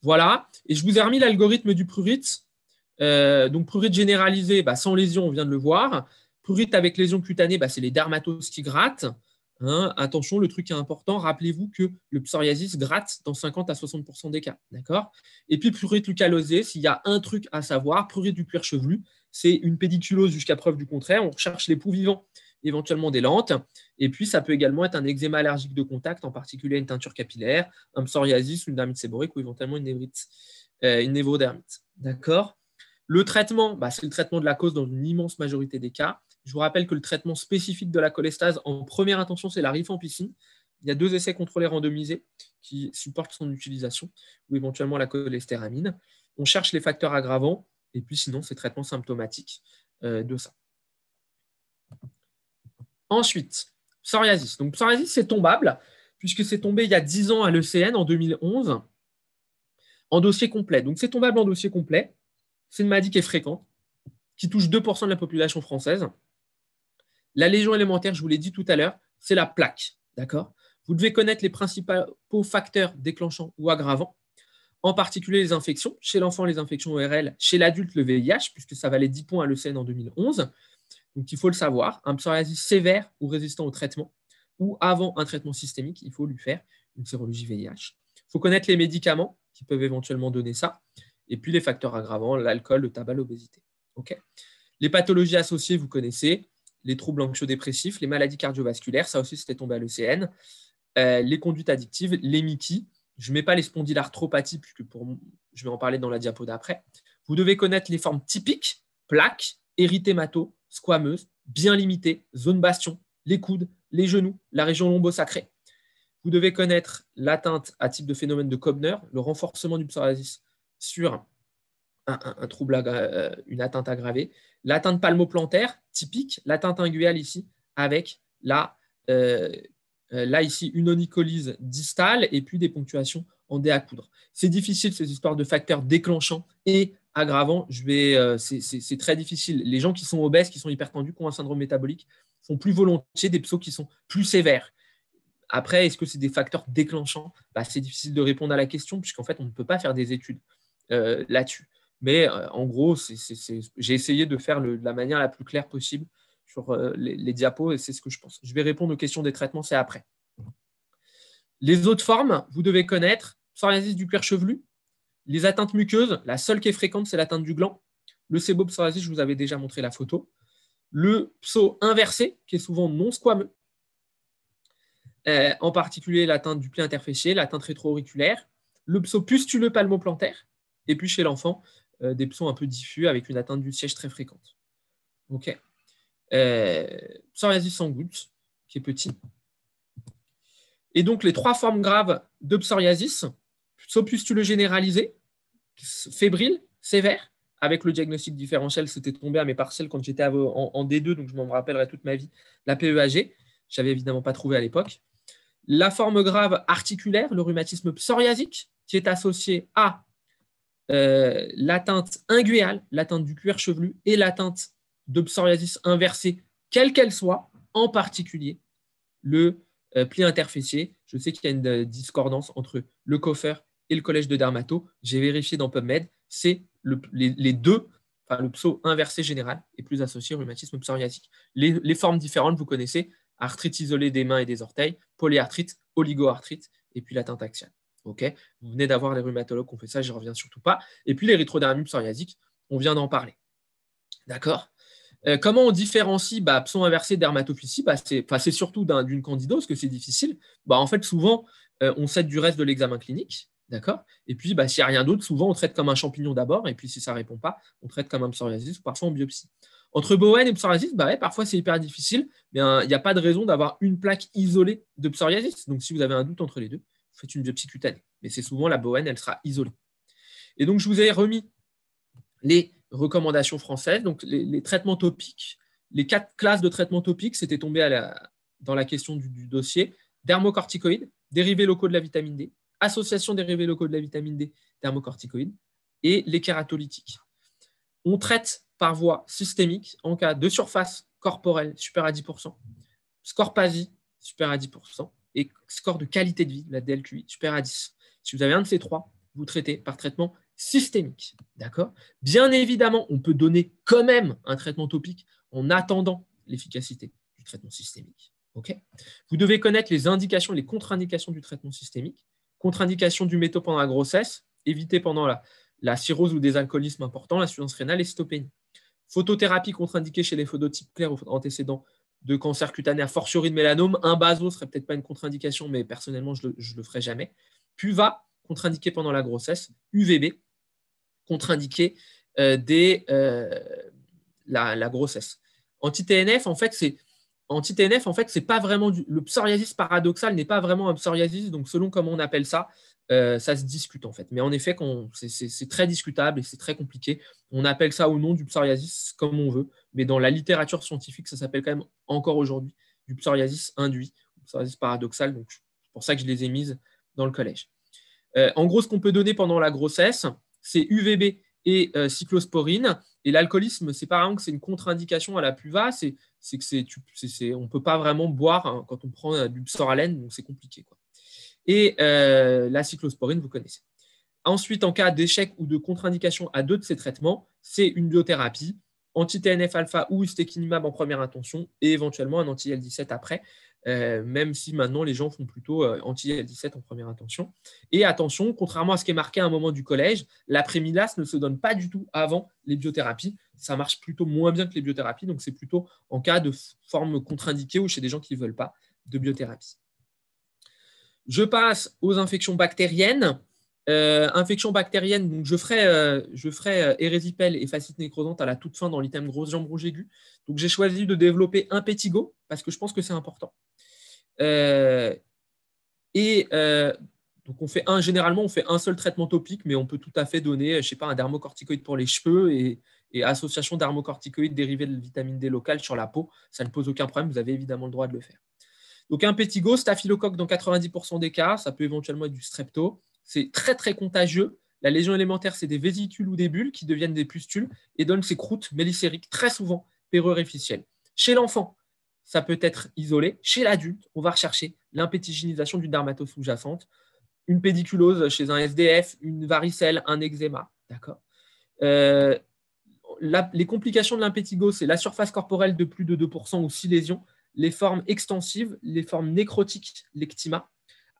Voilà. Et je vous ai remis l'algorithme du prurite. Donc, prurite généralisé, sans lésion, on vient de le voir. Prurite avec lésion cutanée, c'est les dermatoses qui grattent. Hein, attention, le truc est important, rappelez-vous que le psoriasis gratte dans 50 à 60% des cas. D'accord ? Et puis, prurite lucalosée, s'il y a un truc à savoir, prurite du cuir chevelu, c'est une pédiculose jusqu'à preuve du contraire. On recherche les poux vivants, éventuellement des lentes. Et puis, ça peut également être un eczéma allergique de contact, en particulier une teinture capillaire, un psoriasis, une dermite séborique ou éventuellement une névrodermite. D'accord ? Le traitement, c'est le traitement de la cause dans une immense majorité des cas. Je vous rappelle que le traitement spécifique de la cholestase en première intention, c'est la rifampicine. Il y a 2 essais contrôlés randomisés qui supportent son utilisation, ou éventuellement la cholestéramine. On cherche les facteurs aggravants, et puis sinon, c'est traitement symptomatique de ça. Ensuite, psoriasis. Donc, psoriasis, c'est tombable, puisque c'est tombé il y a 10 ans à l'ECN, en 2011, en dossier complet. Donc, c'est tombable en dossier complet. C'est une maladie qui est fréquente, qui touche 2% de la population française. La lésion élémentaire, je vous l'ai dit tout à l'heure, c'est la plaque. D'accord ? Vous devez connaître les principaux facteurs déclenchants ou aggravants, en particulier les infections. Chez l'enfant, les infections ORL. Chez l'adulte, le VIH, puisque ça valait 10 points à l'ECN en 2011. Donc, il faut le savoir. Un psoriasis sévère ou résistant au traitement, ou avant un traitement systémique, il faut lui faire une sérologie VIH. Il faut connaître les médicaments qui peuvent éventuellement donner ça, et puis les facteurs aggravants, l'alcool, le tabac, l'obésité. Okay. Les pathologies associées, vous connaissez, les troubles anxio-dépressifs, les maladies cardiovasculaires, ça aussi c'était tombé à l'ECN, les conduites addictives, les MICI. Je ne mets pas les spondylarthropathies, puisque je vais en parler dans la diapo d'après. Vous devez connaître les formes typiques, plaques, érythémato, squameuses, bien limitées, zone bastion, les coudes, les genoux, la région lombosacrée. Vous devez connaître l'atteinte à type de phénomène de Koebner, le renforcement du psoriasis sur un trouble, une atteinte aggravée, l'atteinte palmoplantaire typique, l'atteinte inguéale ici, avec là ici une onycholyse distale et puis des ponctuations en dé à coudre. C'est difficile ces histoires de facteurs déclenchants et aggravants. C'est très difficile. Les gens qui sont obèses, qui sont hypertendus, qui ont un syndrome métabolique, font plus volontiers des psos qui sont plus sévères. Après, est-ce que c'est des facteurs déclenchants ? C'est difficile de répondre à la question, puisqu'en fait, on ne peut pas faire des études là-dessus. Mais en gros, j'ai essayé de faire de la manière la plus claire possible sur les diapos, et c'est ce que je pense. Je vais répondre aux questions des traitements, c'est après. Les autres formes, vous devez connaître psoriasis du cuir chevelu, les atteintes muqueuses, la seule qui est fréquente, c'est l'atteinte du gland. Le sébopsoriasis, je vous avais déjà montré la photo. Le pso inversé, qui est souvent non squameux, en particulier l'atteinte du pli interfécié, l'atteinte rétro-auriculaire, le pso pustuleux palmoplantaire, et puis chez l'enfant, des psos un peu diffus avec une atteinte du siège très fréquente. Ok. Psoriasis sans gouttes, qui est petit. Et donc, les 3 formes graves de psoriasis, pso pustuleux généralisé, fébrile, sévère, avec le diagnostic différentiel, c'était tombé à mes partiels quand j'étais en D2, donc je m'en rappellerai toute ma vie, la PEAG, je n'avais évidemment pas trouvé à l'époque. La forme grave articulaire, le rhumatisme psoriasique, qui est associé à l'atteinte inguéale, l'atteinte du cuir chevelu et l'atteinte de psoriasis inversée, quelle qu'elle soit, en particulier le pli interfécié. Je sais qu'il y a une discordance entre le COFER et le collège de dermato. J'ai vérifié dans PubMed, c'est les deux, enfin le pso inversé général est plus associé au rhumatisme psoriasique. Les formes différentes, vous connaissez, arthrite isolée des mains et des orteils, polyarthrite, oligoarthrite, et puis l'atteinte axiale. Okay, vous venez d'avoir les rhumatologues qui ont fait ça, j'y reviens surtout pas. Et puis l'érythrodermie psoriasique, on vient d'en parler. D'accord. Comment on différencie pson inversé, dermatophysie ? C'est surtout d'une candidose que c'est difficile. En fait, souvent, on s'aide du reste de l'examen clinique. D'accord. Et puis, s'il n'y a rien d'autre, souvent, on traite comme un champignon d'abord. Et puis, si ça ne répond pas, on traite comme un psoriasis ou parfois en biopsie. Entre Bowen et psoriasis, parfois, c'est hyper difficile. Mais il n'y a pas de raison d'avoir une plaque isolée de psoriasis. Donc, si vous avez un doute entre les deux, vous faites une biopsie cutanée. Mais c'est souvent la Bowen, elle sera isolée. Et donc, je vous ai remis les recommandations françaises, donc les traitements topiques, les 4 classes de traitements topiques, c'était tombé dans la question du dossier. Dermocorticoïdes, dérivés locaux de la vitamine D, association dérivés locaux de la vitamine D, dermocorticoïdes, et les kératolytiques. On traite par voie systémique en cas de surface corporelle supérieure à 10%, score PASI supérieur à 10%, et score de qualité de vie, la DLQI, supérieur à 10. Si vous avez un de ces 3, vous traitez par traitement systémique. D'accord ? Bien évidemment, on peut donner quand même un traitement topique en attendant l'efficacité du traitement systémique. Okay ? Vous devez connaître les indications et les contre-indications du traitement systémique. Contre-indication du métaux pendant la grossesse, éviter pendant la cirrhose ou des alcoolismes importants, l'insuffisance rénale et cytopénie. Photothérapie contre-indiquée chez les phototypes clairs ou antécédents de cancer cutané, a fortiori de mélanome. Un baso ne serait peut-être pas une contre-indication, mais personnellement, je ne le ferai jamais. PUVA, contre-indiqué pendant la grossesse. UVB, contre-indiqué la grossesse. Anti-TNF, en fait, anti-TNF, en fait, c'est pas vraiment le psoriasis paradoxal n'est pas vraiment un psoriasis, donc selon comment on appelle ça, ça se discute en fait. Mais en effet, c'est très discutable et c'est très compliqué. On appelle ça au nom du psoriasis comme on veut, mais dans la littérature scientifique, ça s'appelle quand même encore aujourd'hui du psoriasis induit, du psoriasis paradoxal. Donc c'est pour ça que je les ai mises dans le collège. En gros, ce qu'on peut donner pendant la grossesse, c'est UVB et cyclosporine. Et l'alcoolisme, c'est pas vraiment que c'est une contre-indication à la PUVA, c'est que on ne peut pas vraiment boire hein, quand on prend du psoralen, donc c'est compliqué, quoi. Et la cyclosporine, vous connaissez. Ensuite, en cas d'échec ou de contre-indication à 2 de ces traitements, c'est une biothérapie, anti-TNF-alpha ou ustekinumab en première intention et éventuellement un anti-IL-17 après, même si maintenant les gens font plutôt anti-IL-17 en première intention. Et attention, contrairement à ce qui est marqué à un moment du collège, l'après-milase ne se donne pas du tout avant les biothérapies. Ça marche plutôt moins bien que les biothérapies, donc c'est plutôt en cas de forme contre-indiquée ou chez des gens qui ne veulent pas de biothérapie. Je passe aux infections bactériennes. Infection bactérienne, donc je ferai érésipèle et facite nécrosante à la toute fin dans l'item grosse jambe rouge aiguë. Donc j'ai choisi de développer un pétigo parce que je pense que c'est important. Donc généralement on fait un seul traitement topique, mais on peut tout à fait donner, je sais pas, un dermocorticoïde pour les cheveux et association dermocorticoïde dérivé de vitamine D locale sur la peau. Ça ne pose aucun problème, vous avez évidemment le droit de le faire. Donc un pétigo, staphylocoque dans 90% des cas, ça peut éventuellement être du strepto. C'est très, très contagieux. La lésion élémentaire, c'est des vésicules ou des bulles qui deviennent des pustules et donnent ces croûtes mélicériques, très souvent péroréphytielles. Chez l'enfant, ça peut être isolé. Chez l'adulte, on va rechercher l'impétiginisation d'une dermatose sous-jacente, une pédiculose chez un SDF, une varicelle, un eczéma. D'accord. Les complications de l'impétigo, c'est la surface corporelle de plus de 2% ou 6 lésions, les formes extensives, les formes nécrotiques, l'ectima.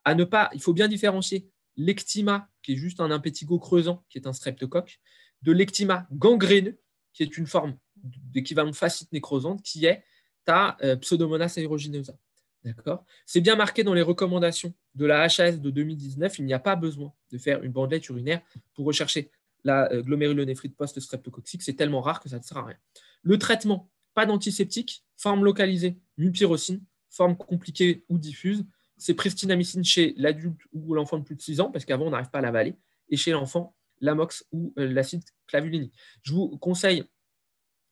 Il faut bien différencier l'ectima, qui est juste un impétigo creusant, qui est un streptocoque, de l'ectima gangréneux, qui est une forme d'équivalent de fascite nécrosante, qui est ta Pseudomonas aeruginosa. D'accord. C'est bien marqué dans les recommandations de la HAS de 2019, il n'y a pas besoin de faire une bandelette urinaire pour rechercher la glomérulonéphrite post-streptococcique, c'est tellement rare que ça ne sert à rien. Le traitement, pas d'antiseptique, forme localisée, mupirocine, forme compliquée ou diffuse, c'est pristinamycine chez l'adulte ou l'enfant de plus de 6 ans, parce qu'avant, on n'arrive pas à l'avaler, et chez l'enfant, l'amox ou l'acide clavulinique. Je vous conseille,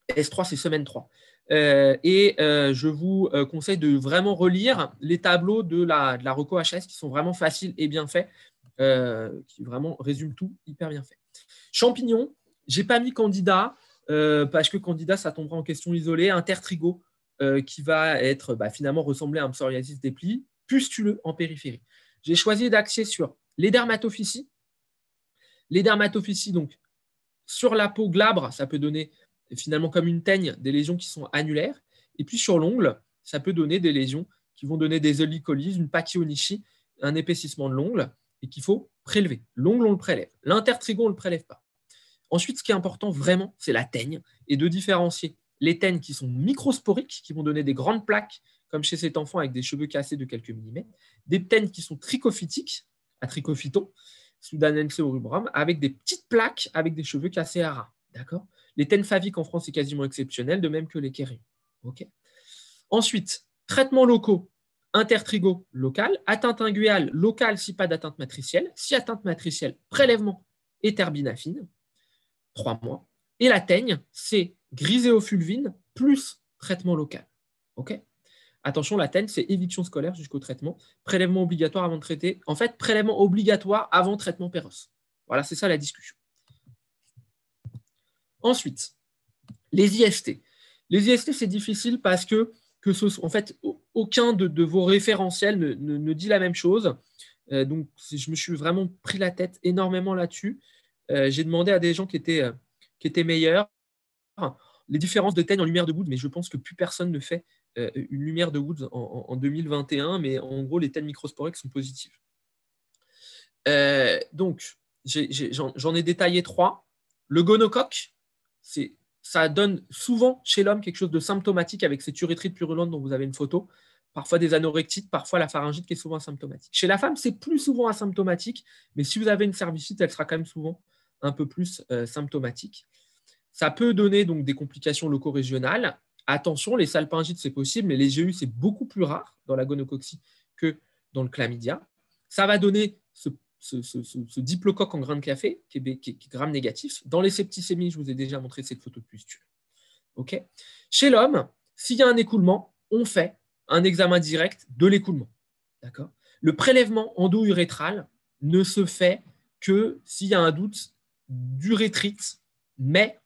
S3, c'est semaine 3. Je vous conseille de vraiment relire les tableaux de la Reco HS qui sont vraiment faciles et bien faits, qui vraiment résument tout hyper bien fait. Champignons, je n'ai pas mis Candida, parce que Candida, ça tombera en question isolée. Intertrigo, qui va être finalement ressembler à un psoriasis des plis, pustuleux en périphérie. J'ai choisi d'axer sur les dermatophyties. Les dermatophyties, donc, sur la peau glabre, ça peut donner finalement comme une teigne des lésions qui sont annulaires. Et puis sur l'ongle, ça peut donner des lésions qui vont donner des olicolies, une pachyonychie, un épaississement de l'ongle et qu'il faut prélever. L'ongle, on le prélève. L'intertrigo, on ne le prélève pas. Ensuite, ce qui est important vraiment, c'est la teigne et de différencier les teignes qui sont microsporiques, qui vont donner des grandes plaques, comme chez cet enfant avec des cheveux cassés de quelques millimètres, des teignes qui sont trichophytiques, à trichophyton, Sudanense ou rubrum, avec des petites plaques avec des cheveux cassés à ras. D'accord. Les teignes faviques en France, c'est quasiment exceptionnel, de même que les kérions. Okay. Ensuite, traitements locaux, intertrigo local, atteinte inguéale locale si pas d'atteinte matricielle, si atteinte matricielle, prélèvement et terbinafine, 3 mois. Et la teigne, c'est griséofulvine plus traitement local. Okay. Attention, la teigne, c'est éviction scolaire jusqu'au traitement. Prélèvement obligatoire avant de traiter. En fait, prélèvement obligatoire avant traitement péros. Voilà, c'est ça la discussion. Ensuite, les IST. Les IST, c'est difficile parce que en fait, aucun de vos référentiels ne dit la même chose. Donc, je me suis vraiment pris la tête énormément là-dessus. J'ai demandé à des gens qui étaient meilleurs les différences de teigne en lumière de Woods, mais je pense que plus personne ne fait une lumière de Woods en 2021, mais en gros, les teignes microsporiques sont positives. Donc, j'en ai détaillé 3. Le gonocoque, ça donne souvent chez l'homme quelque chose de symptomatique avec cette urétrite purulente dont vous avez une photo, parfois des anorectites, parfois la pharyngite qui est souvent asymptomatique. Chez la femme, c'est plus souvent asymptomatique, mais si vous avez une cervicite, elle sera quand même souvent un peu plus symptomatique. Ça peut donner donc des complications loco-régionales Attention, les salpingites, c'est possible, mais les GU, c'est beaucoup plus rare dans la gonococcie que dans le chlamydia. Ça va donner ce diplocoque en grain de café qui est gram négatif. Dans les septicémies, je vous ai déjà montré cette photo de pustule. Okay. Chez l'homme, s'il y a un écoulement, on fait un examen direct de l'écoulement. D'accord. Le prélèvement endo-urétral ne se fait que s'il y a un doute d'urétrite, mais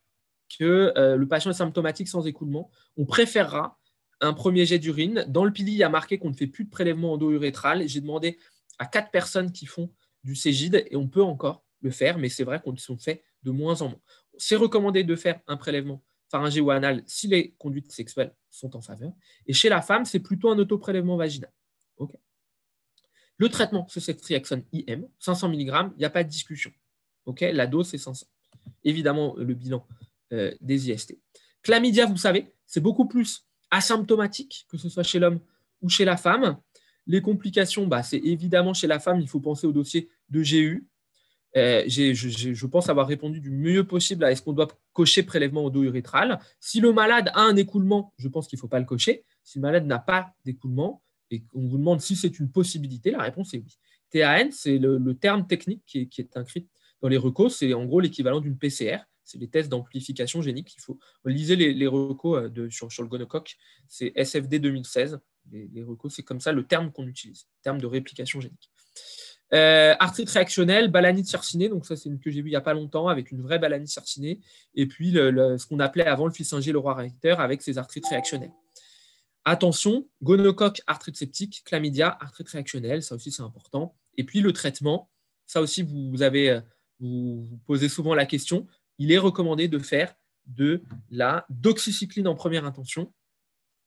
que le patient est symptomatique sans écoulement. On préférera un premier jet d'urine. Dans le PILI, il y a marqué qu'on ne fait plus de prélèvement endo-urétral. J'ai demandé à 4 personnes qui font du Cégide et on peut encore le faire, mais c'est vrai qu'on le fait de moins en moins. C'est recommandé de faire un prélèvement pharyngé ou anal si les conduites sexuelles sont en faveur. Et chez la femme, c'est plutôt un autoprélèvement vaginal. Okay. Le traitement, c'est ceftriaxone IM, 500 mg, il n'y a pas de discussion. Okay. La dose, c'est 500. Évidemment, le bilan des IST. Chlamydia, vous savez, c'est beaucoup plus asymptomatique, que ce soit chez l'homme ou chez la femme. Les complications, c'est évidemment chez la femme, il faut penser au dossier de GU. Je pense avoir répondu du mieux possible à est-ce qu'on doit cocher prélèvement endo-urétral. Si le malade a un écoulement, je pense qu'il ne faut pas le cocher. Si le malade n'a pas d'écoulement et qu'on vous demande si c'est une possibilité, la réponse est oui. TAN, c'est le terme technique qui est inscrit dans les recos, c'est en gros l'équivalent d'une PCR. C'est les tests d'amplification génique. Il faut lisez les recos sur le gonocoque. C'est SFD 2016. Les recos, c'est comme ça le terme qu'on utilise, terme de réplication génique. Arthrite réactionnelle, balanite cercinée, donc ça c'est une que j'ai vue il n'y a pas longtemps avec une vraie balanite cercinée, et puis ce qu'on appelait avant le Fitzinger le roi recteur avec ses arthrites réactionnelles. Attention, gonocoque, arthrite septique, chlamydia, arthrite réactionnelle, ça aussi c'est important. Et puis le traitement, ça aussi vous posez souvent la question, il est recommandé de faire de la doxycycline en première intention.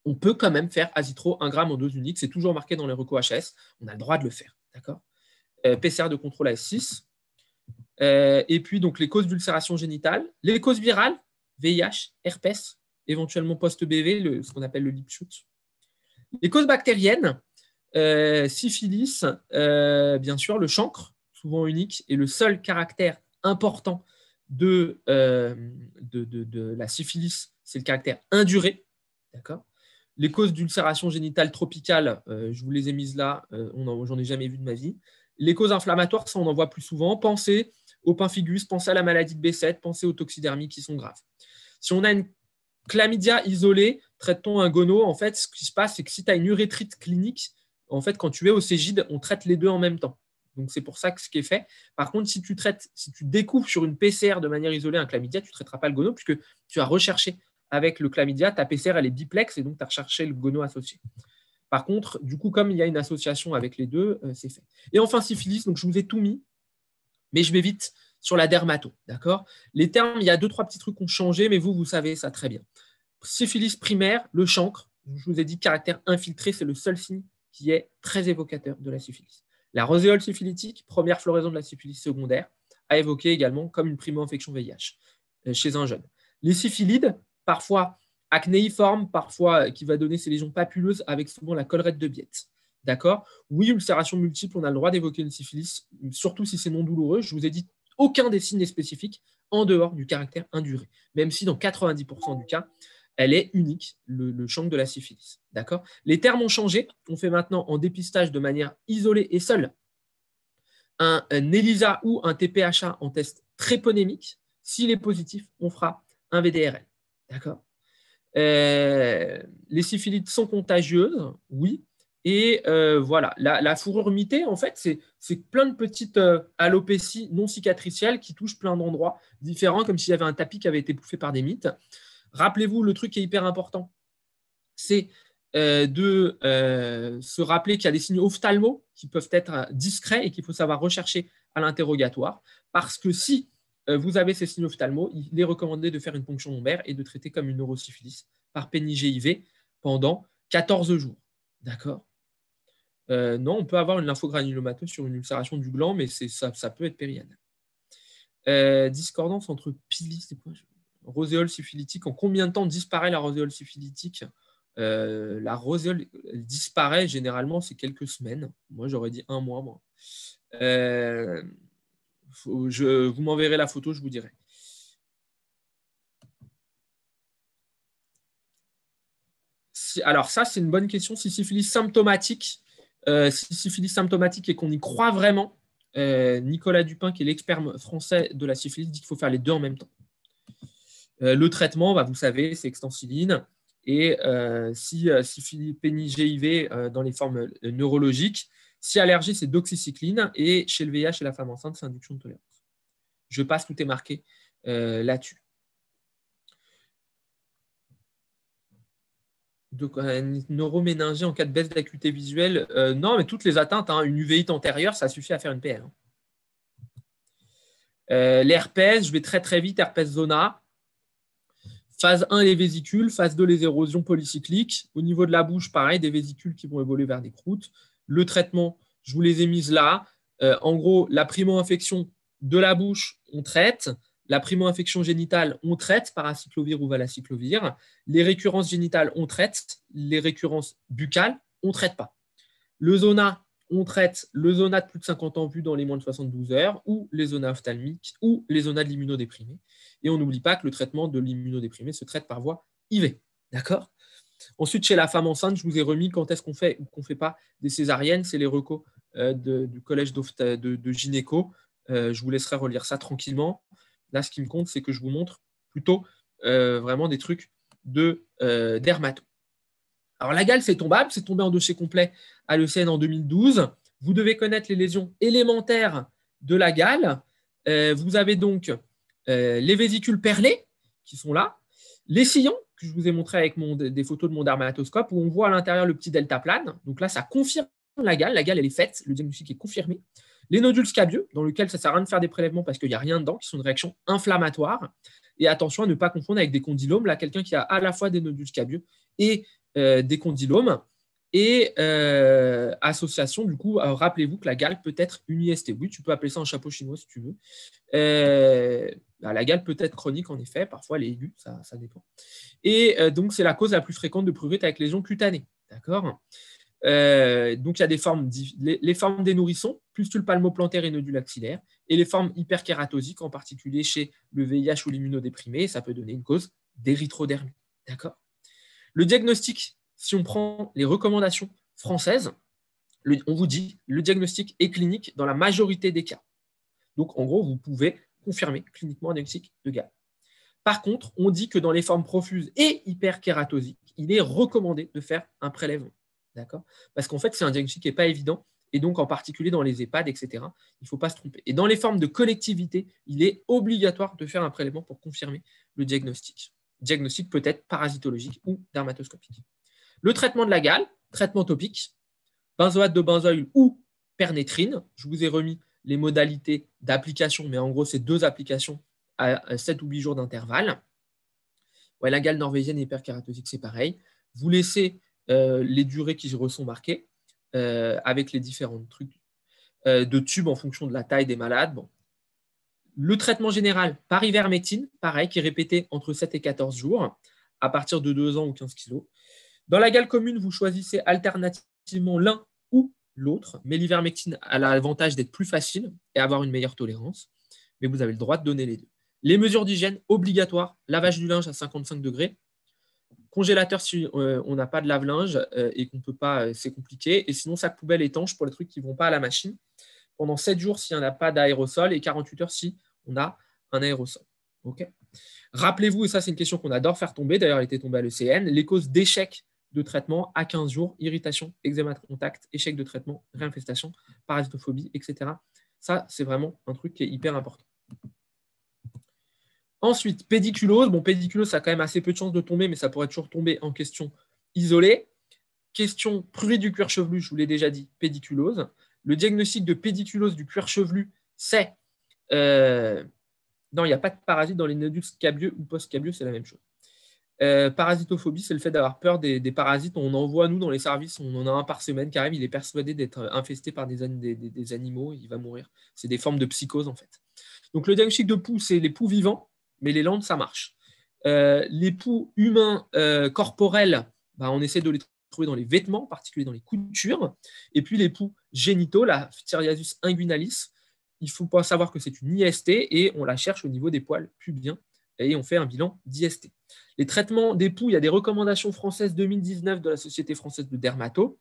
On peut quand même faire azitro 1 g en dose unique, c'est toujours marqué dans les recos HS, on a le droit de le faire, d'accord. PCR de contrôle à S6. Et puis, donc, les causes d'ulcération génitale, les causes virales, VIH, herpès, éventuellement post-BV, ce qu'on appelle le lip shoot. Les causes bactériennes, syphilis, bien sûr, le chancre, souvent unique, et le seul caractère important de la syphilis, c'est le caractère induré. D'accord. Les causes d'ulcération génitale tropicale, je vous les ai mises là, j'en ai jamais vu de ma vie. Les causes inflammatoires, ça on en voit plus souvent. Pensez au pemphigus, pensez à la maladie de B7, pensez aux toxidermies qui sont graves. Si on a une chlamydia isolée, traite-t-on un gono. En fait, ce qui se passe, c'est que si tu as une urétrite clinique, en fait, quand tu es au Cégide, on traite les deux en même temps. Donc, c'est pour ça que ce qui est fait. Par contre, si tu découvres sur une PCR de manière isolée un chlamydia, tu ne traiteras pas le gono puisque tu as recherché avec le chlamydia, ta PCR, elle est biplex et donc tu as recherché le gono associé. Par contre, du coup, comme il y a une association avec les deux, c'est fait. Et enfin, syphilis, donc je vous ai tout mis, mais je vais vite sur la dermato. D'accord. Les termes, il y a 2-3 petits trucs qui ont changé, mais vous savez ça très bien. Syphilis primaire, le chancre, je vous ai dit caractère infiltré, c'est le seul signe qui est très évocateur de la syphilis. La roséole syphilitique, première floraison de la syphilis secondaire, à évoquer également comme une primo-infection VIH chez un jeune. Les syphilides, parfois acnéiforme, parfois qui va donner ces lésions papuleuses avec souvent la collerette de Biette. D'accord. Oui, ulcération multiple, on a le droit d'évoquer une syphilis, surtout si c'est non douloureux. Je vous ai dit aucun des signes est spécifique en dehors du caractère induré, même si dans 90% du cas, elle est unique, le chancre de la syphilis. D'accord. Les termes ont changé. On fait maintenant en dépistage de manière isolée et seule un ELISA ou un TPHA en test tréponémique. S'il est positif, on fera un VDRL. D'accord. Les syphilites sont contagieuses, oui. Et voilà, la fourrure mitée, en fait, c'est plein de petites alopécies non cicatricielles qui touchent plein d'endroits différents, comme s'il y avait un tapis qui avait été bouffé par des mites. Rappelez-vous, le truc qui est hyper important, c'est de se rappeler qu'il y a des signes ophtalmo qui peuvent être discrets et qu'il faut savoir rechercher à l'interrogatoire. Parce que si vous avez ces signes ophtalmo, il est recommandé de faire une ponction lombaire et de traiter comme une neurosyphilis par péniGIV pendant 14 jours. D'accord. Non, on peut avoir une lymphogranulomatose sur une ulcération du gland, mais ça peut être périanal. Discordance entre pili, c'est quoi, roséole syphilitique. En combien de temps disparaît la roséole syphilitique? La roséole disparaît généralement, c'est quelques semaines. Moi, j'aurais dit 1 mois. Moi. Vous m'enverrez la photo, je vous dirai. Alors ça, c'est une bonne question. Si syphilis symptomatique et qu'on y croit vraiment, Nicolas Dupin, qui est l'expert français de la syphilis, dit qu'il faut faire les deux en même temps. Le traitement, vous savez, c'est extensiline. Et si syphilis GIV dans les formes neurologiques, si allergie, c'est doxycycline. Et chez le VIH et la femme enceinte, c'est induction de tolérance. Je passe, tout est marqué là-dessus. Donc, neuroméningée en cas de baisse d'acuité visuelle, non, mais toutes les atteintes, une uvéite antérieure, ça suffit à faire une PL. L'herpès, je vais très très vite, herpès zona. Phase 1, les vésicules. Phase 2, les érosions polycycliques. Au niveau de la bouche, pareil, des vésicules qui vont évoluer vers des croûtes. Le traitement, je vous les ai mises là. En gros, la primo-infection de la bouche, on traite. La primo-infection génitale, on traite, paracyclovir ou valacyclovir. Les récurrences génitales, on traite. Les récurrences buccales, on ne traite pas. Le zona, on traite le zona de plus de 50 ans vu dans les moins de 72 heures, ou les zonas ophtalmiques, ou les zonas de l'immunodéprimé. Et on n'oublie pas que le traitement de l'immunodéprimé se traite par voie IV. D'accord ? Ensuite, chez la femme enceinte, je vous ai remis quand est-ce qu'on fait ou qu'on ne fait pas des césariennes. C'est les recos du collège de gynéco. Je vous laisserai relire ça tranquillement. Là, ce qui me compte, c'est que je vous montre plutôt vraiment des trucs dermato. Alors, la gale, c'est tombable. C'est tombé en dossier complet à l'ECN en 2012. Vous devez connaître les lésions élémentaires de la gale. Vous avez donc les vésicules perlées qui sont là, les sillons que je vous ai montré avec des photos de mon dermatoscope où on voit à l'intérieur le petit deltaplane. Donc là, ça confirme la gale. La gale, elle est faite. Le diagnostic est confirmé. Les nodules scabieux, dans lesquels ça ne sert à rien de faire des prélèvements parce qu'il n'y a rien dedans, qui sont une réaction inflammatoire. Et attention à ne pas confondre avec des condylomes. Là, quelqu'un qui a à la fois des nodules scabieux et des condylomes. Et association, du coup, rappelez-vous que la gale peut être une IST. Oui, tu peux appeler ça un chapeau chinois si tu veux. La gale peut être chronique, en effet. Parfois, elle est aiguë, ça dépend. Et donc, c'est la cause la plus fréquente de prurite avec lésions cutanées. D'accord ? Donc, il y a des formes, les formes des nourrissons, pustule palmoplantaire et nodule axillaire, et les formes hyperkératosiques, en particulier chez le VIH ou l'immunodéprimé. Ça peut donner une cause d'érythrodermie. D'accord ? Le diagnostic, si on prend les recommandations françaises, on vous dit le diagnostic est clinique dans la majorité des cas. Donc, en gros, vous pouvez confirmer cliniquement un diagnostic de gale. Par contre, on dit que dans les formes profuses et hyperkératosiques, il est recommandé de faire un prélèvement. D'accord ? Parce qu'en fait, c'est un diagnostic qui n'est pas évident. Et donc, en particulier dans les EHPAD, etc., il ne faut pas se tromper. Et dans les formes de collectivité, il est obligatoire de faire un prélèvement pour confirmer le diagnostic. Diagnostic peut être parasitologique ou dermatoscopique. Le traitement de la gale, traitement topique, benzoate de benzoyl ou pernétrine. Je vous ai remis les modalités d'application, mais en gros, c'est 2 applications à 7 ou 8 jours d'intervalle. Ouais, la gale norvégienne et hyperkératosique, c'est pareil. Vous laissez les durées qui sont marquées avec les différents trucs de tubes en fonction de la taille des malades. Bon. Le traitement général par ivermectine, pareil, qui est répété entre 7 et 14 jours à partir de 2 ans ou 15 kg. Dans la gale commune, vous choisissez alternativement l'un ou l'autre, mais l'ivermectine a l'avantage d'être plus facile et avoir une meilleure tolérance, mais vous avez le droit de donner les deux. Les mesures d'hygiène obligatoires, lavage du linge à 55 degrés, congélateur si on n'a pas de lave-linge et qu'on ne peut pas, c'est compliqué, et sinon sac poubelle étanche pour les trucs qui ne vont pas à la machine, pendant 7 jours si on n'a pas d'aérosol et 48 heures si on a un aérosol. Okay. Rappelez-vous, et ça c'est une question qu'on adore faire tomber, d'ailleurs elle était tombée à l'ECN, les causes d'échec de traitement à 15 jours, irritation, eczéma de contact, échec de traitement, réinfestation, parasitophobie, etc. Ça, c'est vraiment un truc qui est hyper important. Ensuite, pédiculose. Bon, pédiculose, ça a quand même assez peu de chances de tomber, mais ça pourrait toujours tomber en question isolée. Question prurite du cuir chevelu, je vous l'ai déjà dit, pédiculose. Le diagnostic de pédiculose du cuir chevelu, c'est... non, il n'y a pas de parasite dans les nodules scabieux ou post-scabieux, c'est la même chose. Parasitophobie, c'est le fait d'avoir peur des parasites. On en voit, nous, dans les services, on en a un par semaine qui arrive, il est persuadé d'être infesté par des animaux, il va mourir. C'est des formes de psychose, en fait. Donc, le diagnostic de poux, c'est les poux vivants, mais les landes, ça marche. Les poux humains corporels, on essaie de les trouver dans les vêtements, en particulier dans les coutures. Et puis, les poux génitaux, la Phtiriasus inguinalis, il ne faut pas savoir que c'est une IST et on la cherche au niveau des poils pubiens et on fait un bilan d'IST. Les traitements des poux, il y a des recommandations françaises 2019 de la Société française de dermato.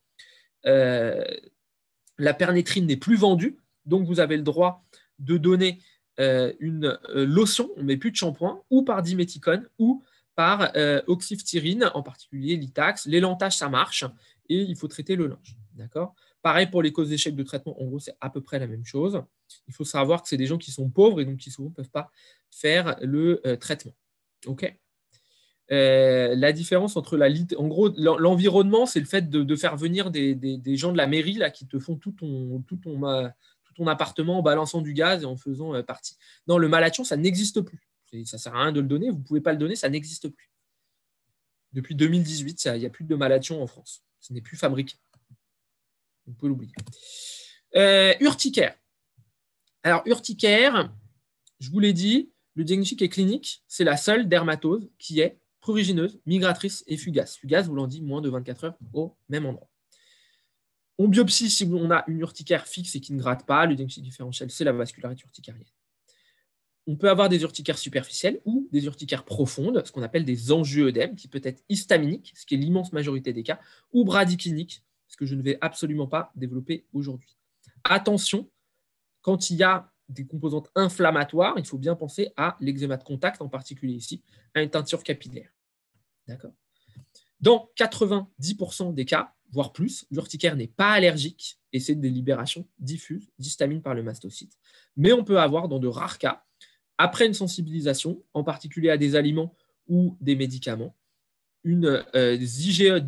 La pernétrine n'est plus vendue, donc vous avez le droit de donner une lotion, on ne met plus de shampoing, ou par diméthicone, ou par oxyphthirine, en particulier l'Itax. L'élantage, ça marche, et il faut traiter le linge. D'accord ? Pareil pour les causes d'échec de traitement, en gros, c'est à peu près la même chose. Il faut savoir que c'est des gens qui sont pauvres et donc qui souvent ne peuvent pas faire le traitement. OK ? La différence entre en gros, l'environnement, c'est le fait de faire venir des gens de la mairie là, qui te font tout ton appartement en balançant du gaz et en faisant partie. Non, le malathion, ça n'existe plus. Ça ne sert à rien de le donner. Vous ne pouvez pas le donner, ça n'existe plus. Depuis 2018, il n'y a plus de malathion en France. Ce n'est plus fabriqué. Vous pouvez l'oublier. Urticaire. Alors, urticaire, je vous l'ai dit, le diagnostic est clinique. C'est la seule dermatose qui est prurigineuse, migratrice et fugace. Fugace, vous l'en dit, moins de 24 heures au même endroit. On biopsie si on a une urticaire fixe et qui ne gratte pas. Le diagnostic différentiel, c'est la vascularité urticarienne. On peut avoir des urticaires superficielles ou des urticaires profondes, ce qu'on appelle des angioœdèmes, qui peut être histaminiques, ce qui est l'immense majorité des cas, ou bradycliniques, ce que je ne vais absolument pas développer aujourd'hui. Attention, quand il y a des composantes inflammatoires, il faut bien penser à l'eczéma de contact, en particulier ici, à une teinture capillaire. D'accord ? Dans 90% des cas, voire plus, l'urticaire n'est pas allergique et c'est des libérations diffuses d'histamine par le mastocyte. Mais on peut avoir, dans de rares cas, après une sensibilisation, en particulier à des aliments ou des médicaments, une IgE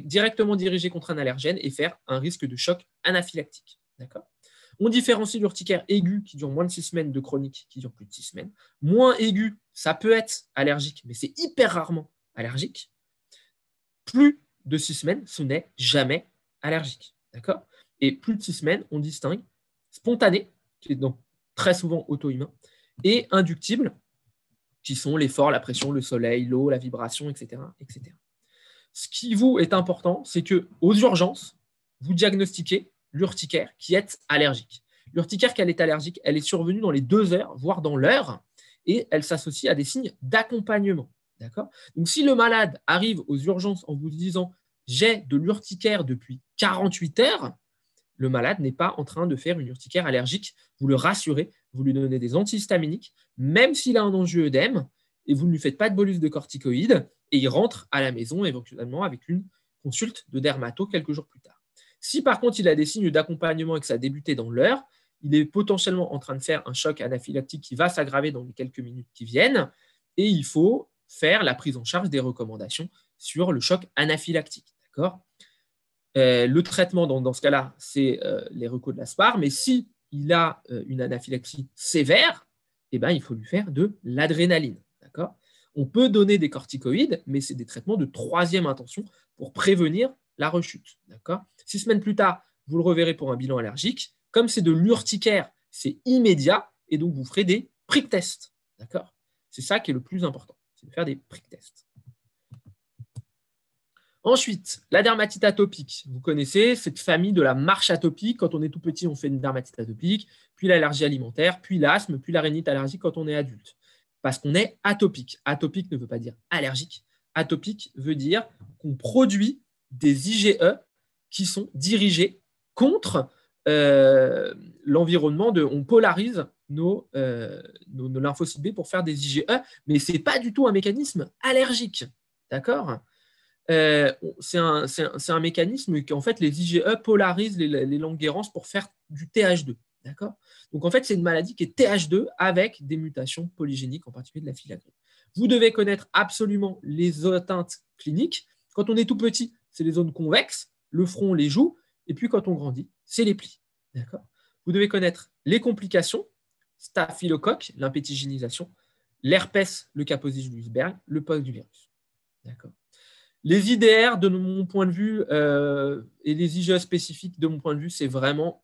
directement dirigée contre un allergène et faire un risque de choc anaphylactique. D'accord ? On différencie l'urticaire aigu qui dure moins de 6 semaines de chronique qui dure plus de 6 semaines. Moins aigu, ça peut être allergique, mais c'est hyper rarement allergique. Plus de 6 semaines, ce n'est jamais allergique. D'accord ? Et plus de 6 semaines, on distingue spontané, qui est donc très souvent auto-immun, et inductible, qui sont l'effort, la pression, le soleil, l'eau, la vibration, etc., etc. Ce qui vous est important, c'est qu'aux urgences, vous diagnostiquez l'urticaire qui est allergique. L'urticaire qu'elle est allergique, elle est survenue dans les 2 heures, voire dans l'heure, et elle s'associe à des signes d'accompagnement. D'accord ? Donc, si le malade arrive aux urgences en vous disant « j'ai de l'urticaire depuis 48 heures », le malade n'est pas en train de faire une urticaire allergique. Vous le rassurez, vous lui donnez des antihistaminiques, même s'il a un angioœdème, et vous ne lui faites pas de bolus de corticoïdes, et il rentre à la maison éventuellement avec une consulte de dermato quelques jours plus tard. Si par contre il a des signes d'accompagnement et que ça a débuté dans l'heure, il est potentiellement en train de faire un choc anaphylactique qui va s'aggraver dans les quelques minutes qui viennent, et il faut faire la prise en charge des recommandations sur le choc anaphylactique. D'accord ? Le traitement dans ce cas-là, c'est les recos de l'ASPAR, mais si il a une anaphylaxie sévère, eh ben, il faut lui faire de l'adrénaline. D'accord ? On peut donner des corticoïdes, mais c'est des traitements de 3e intention pour prévenir la rechute. D'accord ? 6 semaines plus tard, vous le reverrez pour un bilan allergique. Comme c'est de l'urticaire, c'est immédiat, et donc vous ferez des prick tests. D'accord ? C'est ça qui est le plus important, c'est de faire des prick tests. Ensuite, la dermatite atopique. Vous connaissez cette famille de la marche atopique. Quand on est tout petit, on fait une dermatite atopique, puis l'allergie alimentaire, puis l'asthme, puis la rhinite allergique quand on est adulte. Parce qu'on est atopique. Atopique ne veut pas dire allergique. Atopique veut dire qu'on produit des IgE qui sont dirigés contre l'environnement. On polarise nos lymphocytes B pour faire des IgE, mais ce n'est pas du tout un mécanisme allergique. D'accord ? C'est un mécanisme qui, en fait, les IgE polarisent les Langerhans pour faire du TH2. D'accord ? Donc, en fait, c'est une maladie qui est TH2 avec des mutations polygéniques, en particulier de la filagrine. Vous devez connaître absolument les atteintes cliniques. Quand on est tout petit, c'est les zones convexes, le front, les joues, et puis quand on grandit, c'est les plis. D'accord ? Vous devez connaître les complications, staphylocoque, l'impétigénisation, l'herpès, le Kaposi Luisberg, le pox du virus. D'accord ? Les IDR, de mon point de vue, et les IgE spécifiques, de mon point de vue, c'est vraiment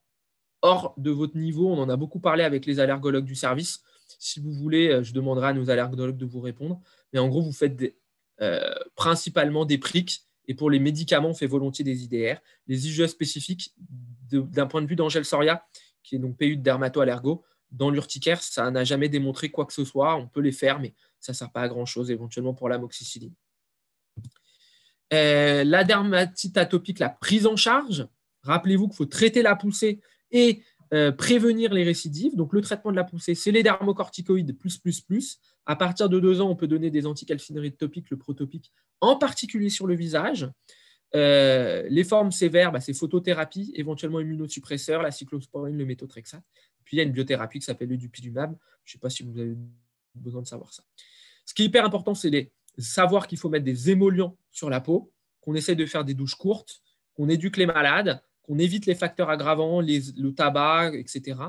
hors de votre niveau. On en a beaucoup parlé avec les allergologues du service. Si vous voulez, je demanderai à nos allergologues de vous répondre. Mais en gros, vous faites principalement des pricks. Et pour les médicaments, on fait volontiers des IDR. Les IgE spécifiques, d'un point de vue d'Angèle Soria, qui est donc PU de dermato-allergo, Dans l'urticaire, ça n'a jamais démontré quoi que ce soit. On peut les faire, mais ça ne sert pas à grand-chose, éventuellement pour l'amoxicilline. La dermatite atopique, la prise en charge. Rappelez-vous qu'il faut traiter la poussée et prévenir les récidives. Donc, le traitement de la poussée, c'est les dermocorticoïdes plus. À partir de 2 ans, on peut donner des anticalcinérides topiques, le protopique, en particulier sur le visage. Les formes sévères, c'est photothérapie, éventuellement immunosuppresseur, la cyclosporine, le méthotrexate. Puis, il y a une biothérapie qui s'appelle le dupilumab. Je ne sais pas si vous avez besoin de savoir ça. Ce qui est hyper important, c'est savoir qu'il faut mettre des émollients sur la peau, qu'on essaie de faire des douches courtes, qu'on éduque les malades, qu'on évite les facteurs aggravants, le tabac, etc.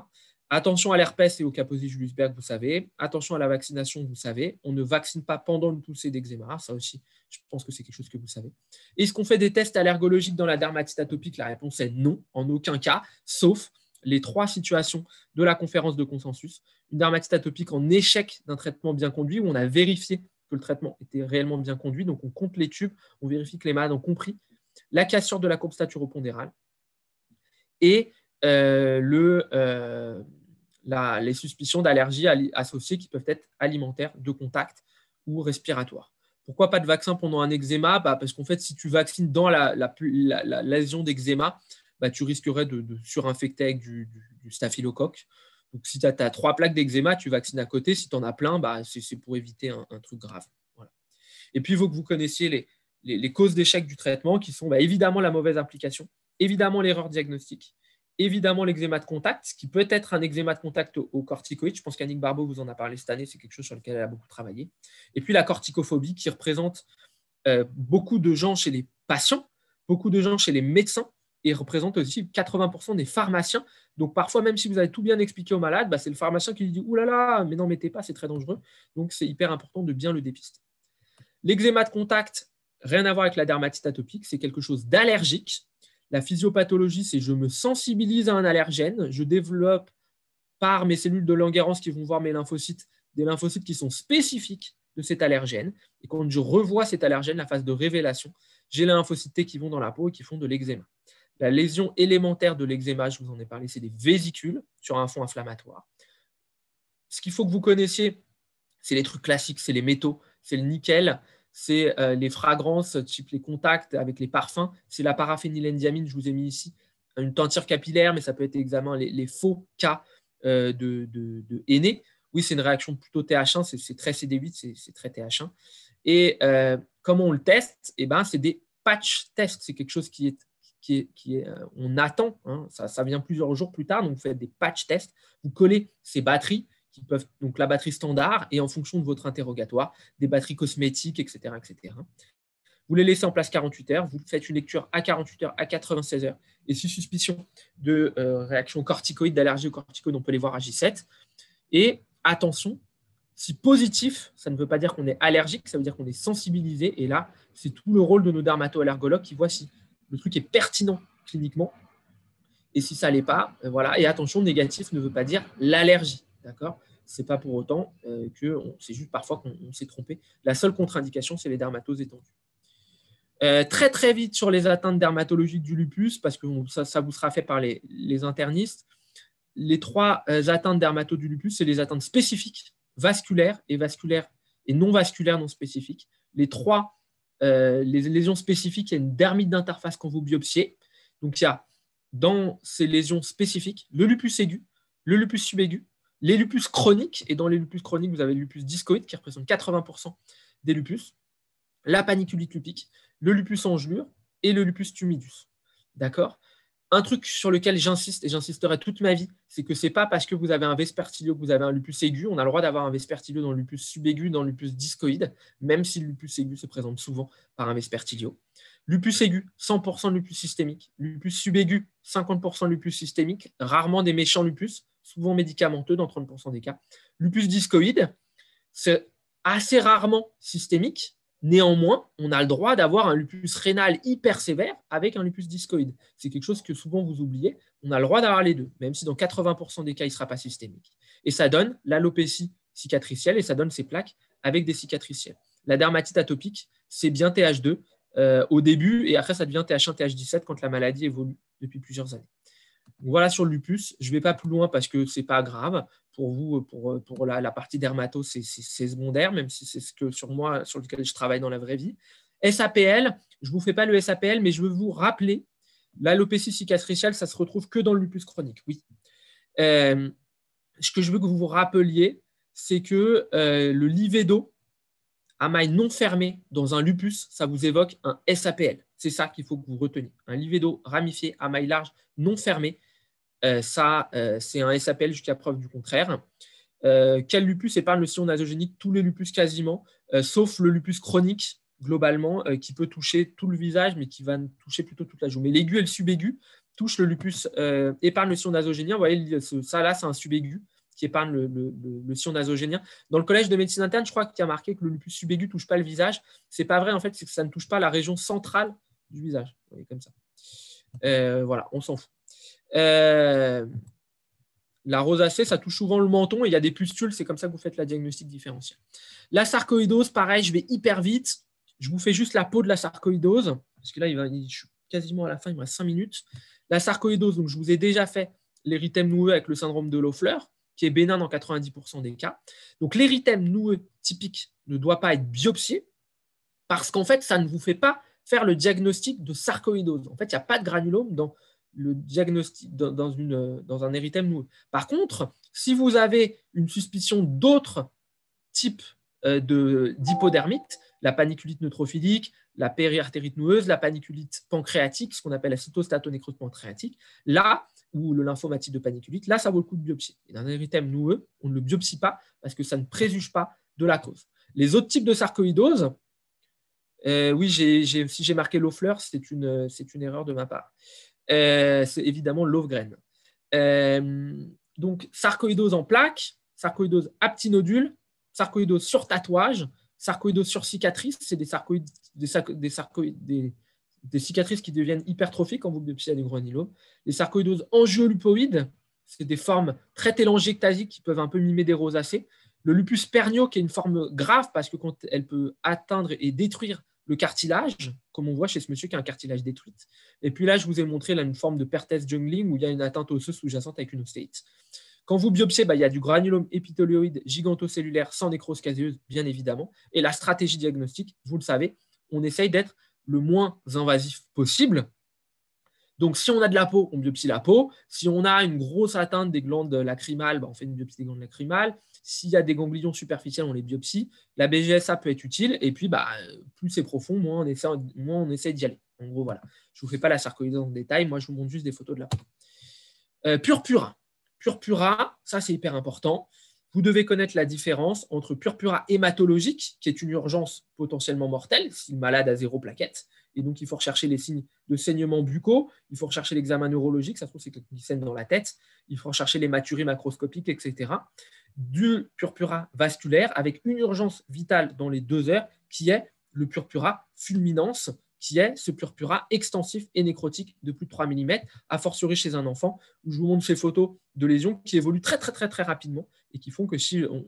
Attention à l'herpès et au Kaposi Juliusberg, vous savez. Attention à la vaccination, vous savez. On ne vaccine pas pendant une poussée d'eczéma. Ça aussi, je pense que c'est quelque chose que vous savez. Est-ce qu'on fait des tests allergologiques dans la dermatite atopique? La réponse est non, en aucun cas, sauf les 3 situations de la conférence de consensus. Une dermatite atopique en échec d'un traitement bien conduit, où on a vérifié que le traitement était réellement bien conduit. Donc, on compte les tubes, on vérifie que les malades ont compris la cassure de la courbe staturo-pondérale et les suspicions d'allergie associées qui peuvent être alimentaires, de contact ou respiratoires. Pourquoi pas de vaccin pendant un eczéma? Parce qu'en fait, si tu vaccines dans la lésion d'eczéma, tu risquerais de surinfecter avec du staphylocoque. Donc, si tu as 3 plaques d'eczéma, tu vaccines à côté. Si tu en as plein, c'est pour éviter un truc grave. Voilà. Et puis, il faut que vous connaissiez les causes d'échec du traitement, qui sont évidemment la mauvaise application, évidemment l'erreur diagnostique, évidemment l'eczéma de contact, qui peut être un eczéma de contact au corticoïde. Je pense qu'Annick Barbeau vous en a parlé cette année, c'est quelque chose sur lequel elle a beaucoup travaillé. Et puis la corticophobie, qui représente beaucoup de gens chez les patients, beaucoup de gens chez les médecins, et représente aussi 80% des pharmaciens. Donc parfois, même si vous avez tout bien expliqué au malade, c'est le pharmacien qui lui dit « Ouh là là, mais n'en mettez pas, c'est très dangereux ». Donc c'est hyper important de bien le dépister. L'eczéma de contact, rien à voir avec la dermatite atopique, c'est quelque chose d'allergique. La physiopathologie, c'est je me sensibilise à un allergène, je développe par mes cellules de Langerhans qui vont voir mes lymphocytes, des lymphocytes qui sont spécifiques de cet allergène. Et quand je revois cet allergène, la phase de révélation, j'ai les lymphocytes T qui vont dans la peau et qui font de l'eczéma. La lésion élémentaire de l'eczéma, je vous en ai parlé, c'est des vésicules sur un fond inflammatoire. Ce qu'il faut que vous connaissiez, c'est les trucs classiques, c'est les métaux, c'est le nickel, c'est les fragrances, type les contacts avec les parfums, c'est la paraphénylendiamine, je vous ai mis ici, une teinture capillaire, mais ça peut être également les faux cas de Henné. Oui, c'est une réaction plutôt TH1, c'est très CD8, c'est très TH1. Et comment on le teste? C'est des patch tests, c'est quelque chose qui est on attend, ça vient plusieurs jours plus tard, donc vous faites des patch tests, vous collez ces batteries, qui peuvent, donc la batterie standard, et en fonction de votre interrogatoire, des batteries cosmétiques, etc. etc. Vous les laissez en place 48 heures, vous faites une lecture à 48 heures, à 96 heures, et si suspicion de réaction corticoïde, d'allergie aux corticoïdes, on peut les voir à J7. Et attention, si positif, ça ne veut pas dire qu'on est allergique, ça veut dire qu'on est sensibilisé, et là, c'est tout le rôle de nos dermato-allergologues qui voient si le truc est pertinent cliniquement, et si ça ne l'est pas, voilà. Et attention, négatif ne veut pas dire l'allergie, d'accord? Ce n'est pas pour autant que c'est juste parfois qu'on s'est trompé. La seule contre-indication, c'est les dermatoses étendues. Très très vite sur les atteintes dermatologiques du lupus, parce que ça vous sera fait par les internistes. Les 3 atteintes dermato du lupus, c'est les atteintes spécifiques, vasculaires et non vasculaires non spécifiques. Les lésions spécifiques, il y a une dermite d'interface quand vous biopsiez. Donc il y a dans ces lésions spécifiques le lupus aigu, le lupus subaigu, les lupus chroniques, et dans les lupus chroniques, vous avez le lupus discoïde qui représente 80% des lupus, la paniculite lupique, le lupus en gelure et le lupus tumidus. D'accord? Un truc sur lequel j'insiste, et j'insisterai toute ma vie, c'est que ce n'est pas parce que vous avez un vespertilio que vous avez un lupus aigu. On a le droit d'avoir un vespertilio dans le lupus subaigu, dans le lupus discoïde, même si le lupus aigu se présente souvent par un vespertilio. Lupus aigu, 100% de lupus systémique. Lupus subaigu, 50% de lupus systémique. Rarement des méchants lupus, souvent médicamenteux dans 30% des cas. Lupus discoïde, c'est assez rarement systémique. Néanmoins, on a le droit d'avoir un lupus rénal hyper sévère avec un lupus discoïde. C'est quelque chose que souvent vous oubliez. On a le droit d'avoir les deux, même si dans 80% des cas, il ne sera pas systémique. Et ça donne l'alopécie cicatricielle et ça donne ces plaques avec des cicatricielles. La dermatite atopique, c'est bien TH2 au début et après, ça devient TH1, TH17 quand la maladie évolue depuis plusieurs années. Voilà sur le lupus. Je ne vais pas plus loin parce que ce n'est pas grave. Pour vous, pour la partie dermato, c'est secondaire, même si c'est ce que sur moi, sur lequel je travaille dans la vraie vie. SAPL, je ne vous fais pas le SAPL, mais je veux vous rappeler, l'alopécie cicatricielle, ça ne se retrouve que dans le lupus chronique, oui. Ce que je veux que vous vous rappeliez, c'est que le livédo à maille non fermée dans un lupus, ça vous évoque un SAPL. C'est ça qu'il faut que vous reteniez. Un livédo ramifié à maille large non fermée, c'est un SAPL jusqu'à preuve du contraire. Quel lupus épargne le sillon nasogénique? Tous les lupus quasiment, sauf le lupus chronique, globalement, qui peut toucher tout le visage, mais qui va toucher plutôt toute la joue. Mais l'aigu et le subaigu touchent le lupus, épargne le sillon nasogénien. Vous voyez, ça là, c'est un subaigu qui épargne le sillon nasogénien. Dans le collège de médecine interne, je crois qu'il y a marqué que le lupus subaigu ne touche pas le visage. Ce n'est pas vrai, en fait, c'est que ça ne touche pas la région centrale du visage. Vous voyez, comme ça. Voilà, on s'en fout. La rosacée, ça touche souvent le menton et il y a des pustules, c'est comme ça que vous faites la diagnostic différentielle. La sarcoïdose, pareil, je vais hyper vite. Je vous fais juste la peau de la sarcoïdose, parce que là, je suis quasiment à la fin, il me reste 5 minutes. La sarcoïdose, donc je vous ai déjà fait l'érythème noueux avec le syndrome de Loeffler, qui est bénin dans 90% des cas. Donc l'érythème noueux typique ne doit pas être biopsié, parce qu'en fait, ça ne vous fait pas faire le diagnostic de sarcoïdose. En fait, il n'y a pas de granulome dans le diagnostic dans un érythème noueux. Par contre, si vous avez une suspicion d'autres types d'hypodermite, la paniculite neutrophilique, la périartérite noueuse, la paniculite pancréatique, ce qu'on appelle la cytostatonécrose pancréatique, là, ou le lymphomatite de paniculite, là, ça vaut le coup de biopsie. Et dans un érythème noueux, on ne le biopsie pas parce que ça ne préjuge pas de la cause. Les autres types de sarcoïdose, oui, si j'ai marqué Loeffler, c'est une erreur de ma part. C'est évidemment Löfgren. Donc, sarcoïdose en plaques, sarcoïdose à petits nodules, sarcoïdose sur tatouage, sarcoïdose sur cicatrice, c'est des cicatrices qui deviennent hypertrophiques quand vous biopsiez des granulomes. Les sarcoïdoses angiolupoïdes, c'est des formes très télangiectasiques qui peuvent un peu mimer des rosacées. Le lupus pernio, qui est une forme grave parce que quand elle peut atteindre et détruire le cartilage, comme on voit chez ce monsieur qui a un cartilage détruit. Et puis là, je vous ai montré là, une forme de perthes jungling où il y a une atteinte osseuse sous-jacente avec une ostéite. Quand vous biopsiez, il y a du granulome épithélioïde gigantocellulaire sans nécrose caséeuse, bien évidemment. Et la stratégie diagnostique, vous le savez, on essaye d'être le moins invasif possible. Donc, si on a de la peau, on biopsie la peau. Si on a une grosse atteinte des glandes lacrymales, on fait une biopsie des glandes lacrymales. S'il y a des ganglions superficiels, on les biopsie. La BGSA peut être utile. Et puis, plus c'est profond, moins on essaie d'y aller. En gros, voilà. Je ne vous fais pas la sarcoïdose en détail. Moi, je vous montre juste des photos de la peau. Purpura. Purpura, ça, c'est hyper important. Vous devez connaître la différence entre purpura hématologique, qui est une urgence potentiellement mortelle, si le malade a 0 plaquette, et donc il faut rechercher les signes de saignement buccaux, il faut rechercher l'examen neurologique, ça se trouve c'est quelqu'un qui saigne dans la tête, il faut rechercher les maturies macroscopiques, etc. Du purpura vasculaire, avec une urgence vitale dans les 2 heures, qui est le purpura fulminans, qui est ce purpura extensif et nécrotique de plus de 3 mm, a fortiori chez un enfant, où je vous montre ces photos de lésions qui évoluent très, très, très, très rapidement et qui font que si on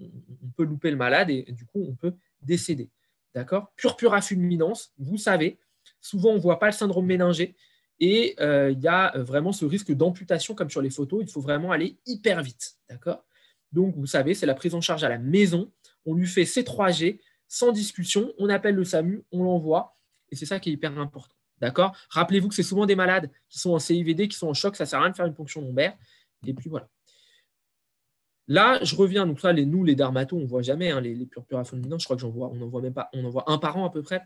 peut louper le malade et du coup, on peut décéder. D'accord ? Purpura fulminans, vous savez, souvent, on ne voit pas le syndrome méningé et il y a vraiment ce risque d'amputation comme sur les photos. Il faut vraiment aller hyper vite. D'accord ? Donc, vous savez, c'est la prise en charge à la maison. On lui fait C3G sans discussion. On appelle le SAMU, on l'envoie. Et c'est ça qui est hyper important. D'accord ? Rappelez-vous que c'est souvent des malades qui sont en CIVD, qui sont en choc. Ça ne sert à rien de faire une ponction lombaire. Et puis voilà. Là, je reviens. Donc là, les dermatos, on ne voit jamais les purpura fulminans. Je crois que on en voit même pas. On en voit un par an à peu près.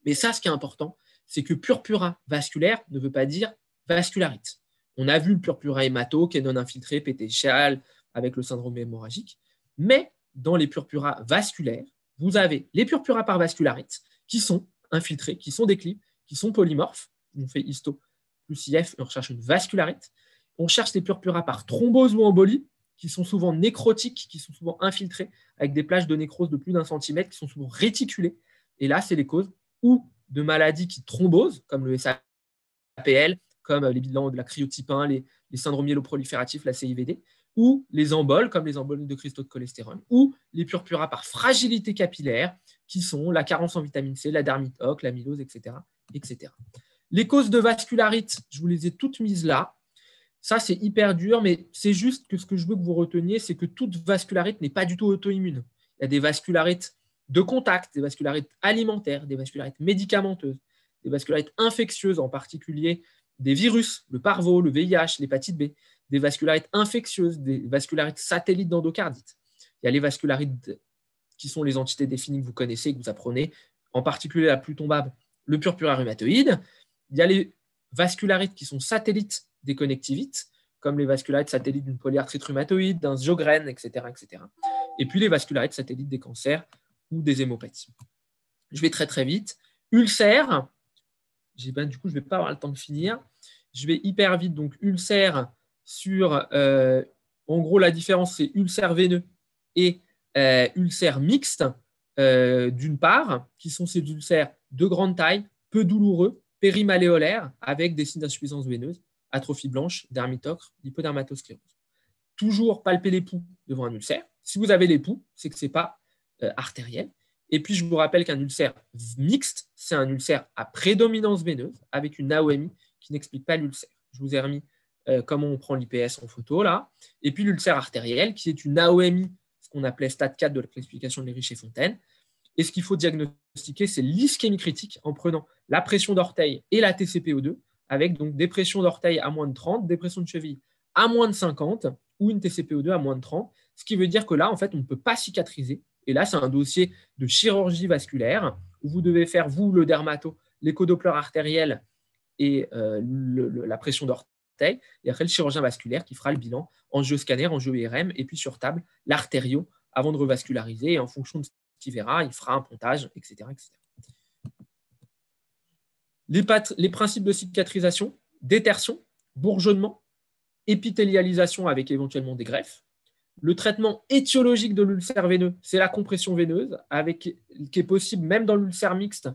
Mais ça, ce qui est important, c'est que purpura vasculaire ne veut pas dire vascularite. On a vu le purpura hémato qui est non infiltré, pétéchial, avec le syndrome hémorragique. Mais dans les purpura vasculaires, vous avez les purpura par vascularite qui sont infiltrés, qui sont des clips, qui sont polymorphes. On fait histo plus IF et on recherche une vascularite. On cherche les purpura par thrombose ou embolie, qui sont souvent nécrotiques, qui sont souvent infiltrés, avec des plages de nécrose de plus d'1 centimètre, qui sont souvent réticulées. Et là, c'est les causes ou de maladies qui thrombosent, comme le SAPL, comme les bilans de la cryotype 1, les syndromes myéloprolifératifs, la CIVD, ou les emboles, comme les emboles de cristaux de cholestérol, ou les purpura par fragilité capillaire, qui sont la carence en vitamine C, la dermite ocre, l'amylose, etc., etc. Les causes de vascularite, je vous les ai toutes mises là. Ça, c'est hyper dur, mais c'est juste que ce que je veux que vous reteniez, c'est que toute vascularite n'est pas du tout auto-immune. Il y a des vascularites de contact, des vascularites alimentaires, des vascularites médicamenteuses, des vascularites infectieuses, en particulier des virus, le parvo, le VIH, l'hépatite B, des vascularites infectieuses, des vascularites satellites d'endocardite. Il y a les vascularites qui sont les entités définies que vous connaissez, que vous apprenez, en particulier la plus tombable, le purpura rhumatoïde. Il y a les vascularites qui sont satellites des connectivites, comme les vascularites satellites d'une polyarthrite rhumatoïde, d'un Sjögren, etc., etc. Et puis les vascularites satellites des cancers ou des hémopathies. Je vais très très vite. Ulcère, du coup, je ne vais pas avoir le temps de finir. Je vais hyper vite. Donc, ulcère sur, en gros, la différence, c'est ulcère veineux et ulcère mixte, d'une part, qui sont ces ulcères de grande taille, peu douloureux, périmalléolaires, avec des signes d'insuffisance veineuse, atrophie blanche, dermitocre, hypodermatosclérose. Toujours palper les poux devant un ulcère. Si vous avez les poux, c'est que ce n'est pas artériel. Et puis, je vous rappelle qu'un ulcère mixte, c'est un ulcère à prédominance veineuse avec une AOMI qui n'explique pas l'ulcère. Je vous ai remis comment on prend l'IPS en photo là. Et puis, l'ulcère artériel qui est une AOMI, ce qu'on appelait stade 4 de la classification de Léry-Fontaine. Et ce qu'il faut diagnostiquer, c'est l'ischémie critique en prenant la pression d'orteil et la TCPO2 avec donc des pressions d'orteil à moins de 30, des pressions de cheville à moins de 50 ou une TCPO2 à moins de 30. Ce qui veut dire que là, en fait, on ne peut pas cicatriser. Et là, c'est un dossier de chirurgie vasculaire où vous devez faire, vous, le dermato, l'échodoppler artériel et la pression d'orteil. Et après, le chirurgien vasculaire qui fera le bilan angioscanner, angio-IRM, et puis sur table, l'artério avant de revasculariser. Et en fonction de ce qu'il verra, il fera un pontage, etc. etc. Les principes de cicatrisation, détertion, bourgeonnement, épithélialisation avec éventuellement des greffes. Le traitement étiologique de l'ulcère veineux, c'est la compression veineuse, qui est possible même dans l'ulcère mixte,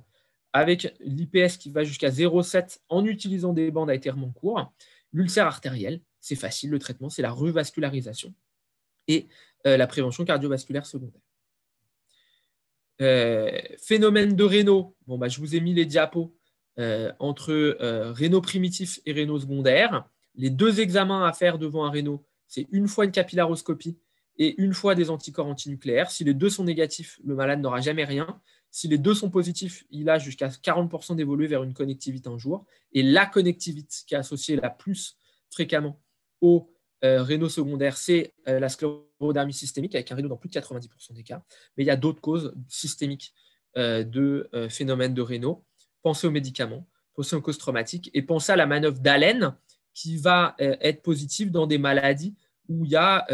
avec l'IPS qui va jusqu'à 0,7 en utilisant des bandes à étirement court. L'ulcère artériel, c'est facile, le traitement, c'est la revascularisation et la prévention cardiovasculaire secondaire. Phénomène de Raynaud, je vous ai mis les diapos entre Raynaud primitif et Raynaud secondaire. Les deux examens à faire devant un Raynaud, c'est une fois une capillaroscopie et une fois des anticorps antinucléaires. Si les deux sont négatifs, le malade n'aura jamais rien. Si les deux sont positifs, il a jusqu'à 40% d'évoluer vers une connectivite un jour. Et la connectivite qui est associée la plus fréquemment au Raynaud secondaire, c'est la sclérodermie systémique, avec un Raynaud dans plus de 90% des cas. Mais il y a d'autres causes systémiques de phénomènes de Raynaud. Pensez aux médicaments, pensez aux causes traumatiques et pensez à la manœuvre d'Allen qui va être positive dans des maladies où il y a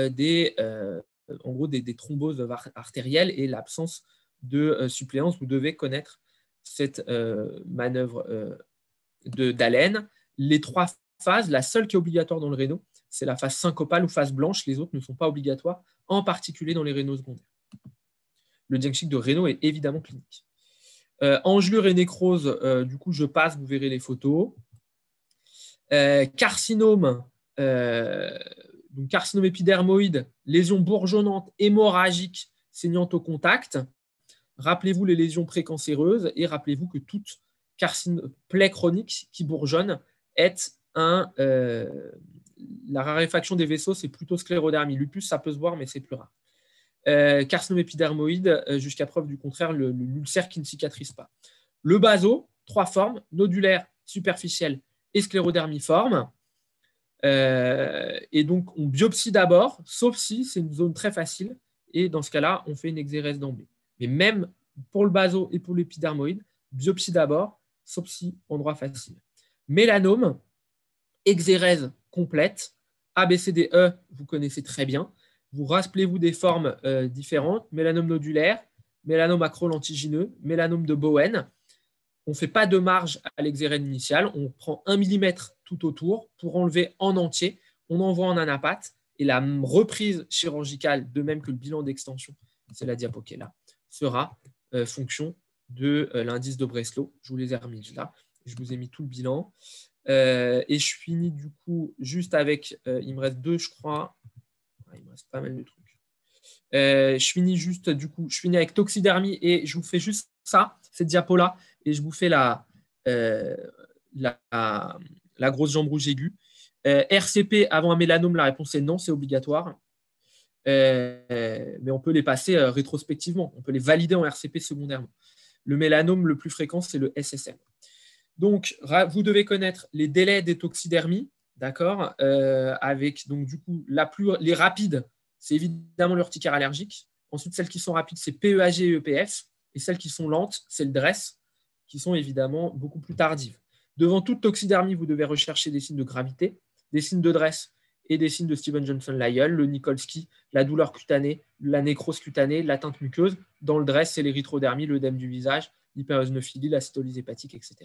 en gros des thromboses artérielles et l'absence de suppléance. Vous devez connaître cette manœuvre d'Allen. Les trois phases, la seule qui est obligatoire dans le Raynaud, c'est la phase syncopale ou phase blanche. Les autres ne sont pas obligatoires, en particulier dans les Raynaud secondaires. Le diagnostic de Raynaud est évidemment clinique. Engelure et nécrose, du coup, je passe, vous verrez les photos. Carcinome, donc carcinome épidermoïde, lésion bourgeonnante, hémorragique, saignante au contact. Rappelez-vous les lésions précancéreuses et rappelez-vous que toute plaie chronique qui bourgeonne est la raréfaction des vaisseaux, c'est plutôt sclérodermie. Lupus, ça peut se voir, mais c'est plus rare. Carcinome épidermoïde, jusqu'à preuve du contraire, l'ulcère qui ne cicatrise pas. Le baso, 3 formes, nodulaire, superficielle et sclérodermiforme. Et donc, on biopsie d'abord, sauf si c'est une zone très facile. Et dans ce cas-là, on fait une exérèse d'emblée. Mais même pour le baso et pour l'épidermoïde, biopsie d'abord, sauf si endroit facile. Mélanome, exérèse complète. ABCDE, vous connaissez très bien. Vous rappelez-vous des formes différentes. Mélanome nodulaire, mélanome acrolentigineux, mélanome de Bowen. On ne fait pas de marge à l'exérène initiale. On prend 1 mm tout autour pour enlever en entier. On envoie en anapathe. Et la reprise chirurgicale, de même que le bilan d'extension, c'est la diapo qui est là, sera fonction de l'indice de Breslow. Je vous les ai remis là. Je vous ai mis tout le bilan. Et je finis du coup juste avec, il me reste 2, je crois. Il me reste pas mal de trucs. Je finis avec toxidermie et je vous fais juste ça, cette diapo-là, et je vous fais la grosse jambe rouge aiguë. RCP avant un mélanome, la réponse est non, c'est obligatoire. Mais on peut les passer rétrospectivement. On peut les valider en RCP secondairement. Le mélanome le plus fréquent, c'est le SSM. Donc, vous devez connaître les délais des toxidermies, d'accord, avec donc du coup les rapides, c'est évidemment l'urticaire allergique. Ensuite, celles qui sont rapides, c'est PEAG et EPF. Et celles qui sont lentes, c'est le DRESS, qui sont évidemment beaucoup plus tardives. Devant toute toxidermie, vous devez rechercher des signes de gravité, des signes de DRESS et des signes de Steven Johnson-Lyell, le Nikolsky, la douleur cutanée, la nécrose cutanée, l'atteinte muqueuse. Dans le DRESS, c'est l'érythrodermie, l'œdème du visage, l'hypereosinophilie, la cytolyse hépatique, etc.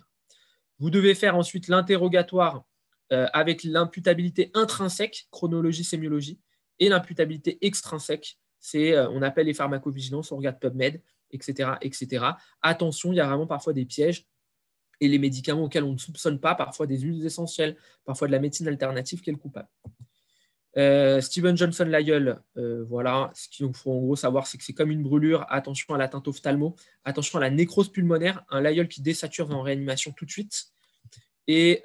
Vous devez faire ensuite l'interrogatoire avec l'imputabilité intrinsèque, chronologie, sémiologie, et l'imputabilité extrinsèque, on appelle les pharmacovigilances, on regarde PubMed, etc., etc. Attention, il y a vraiment parfois des pièges et les médicaments auxquels on ne soupçonne pas, parfois des huiles essentielles, parfois de la médecine alternative qui est le coupable. Steven Johnson-Lyell, voilà, ce qu'il faut en gros savoir, c'est que c'est comme une brûlure. Attention à l'atteinte ophtalmo, attention à la nécrose pulmonaire, un Lyell qui désature va en réanimation tout de suite. Et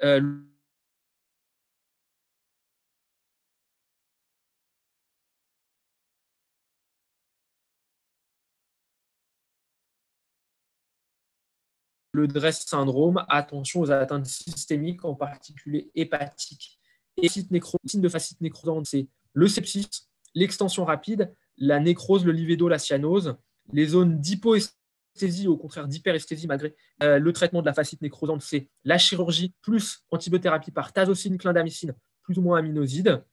le DRESS syndrome, attention aux atteintes systémiques, en particulier hépatiques. Et signe de fascite nécrosante, c'est le sepsis, l'extension rapide, la nécrose, le livédo, la cyanose, les zones d'hypoesthésie, au contraire d'hyperesthésie, malgré le traitement de la fascite nécrosante, c'est la chirurgie plus antibiothérapie par tazocine, clindamycine, plus ou moins aminoside.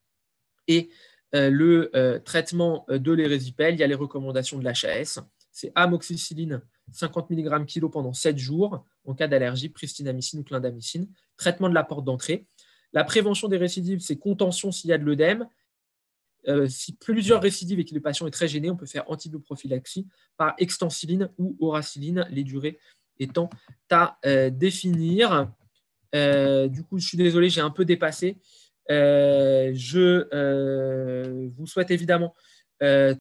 Et le traitement de l'érésipèle, il y a les recommandations de l'HAS, c'est amoxicilline 50 mg kg pendant 7 jours en cas d'allergie, pristinamycine ou clindamycine. Traitement de la porte d'entrée. La prévention des récidives, c'est contention s'il y a de l'œdème. Si plusieurs récidives et que le patient est très gêné, on peut faire antibioprophylaxie par extensiline ou auraciline, les durées étant à définir. Du coup, je suis désolé, j'ai un peu dépassé. Je vous souhaite évidemment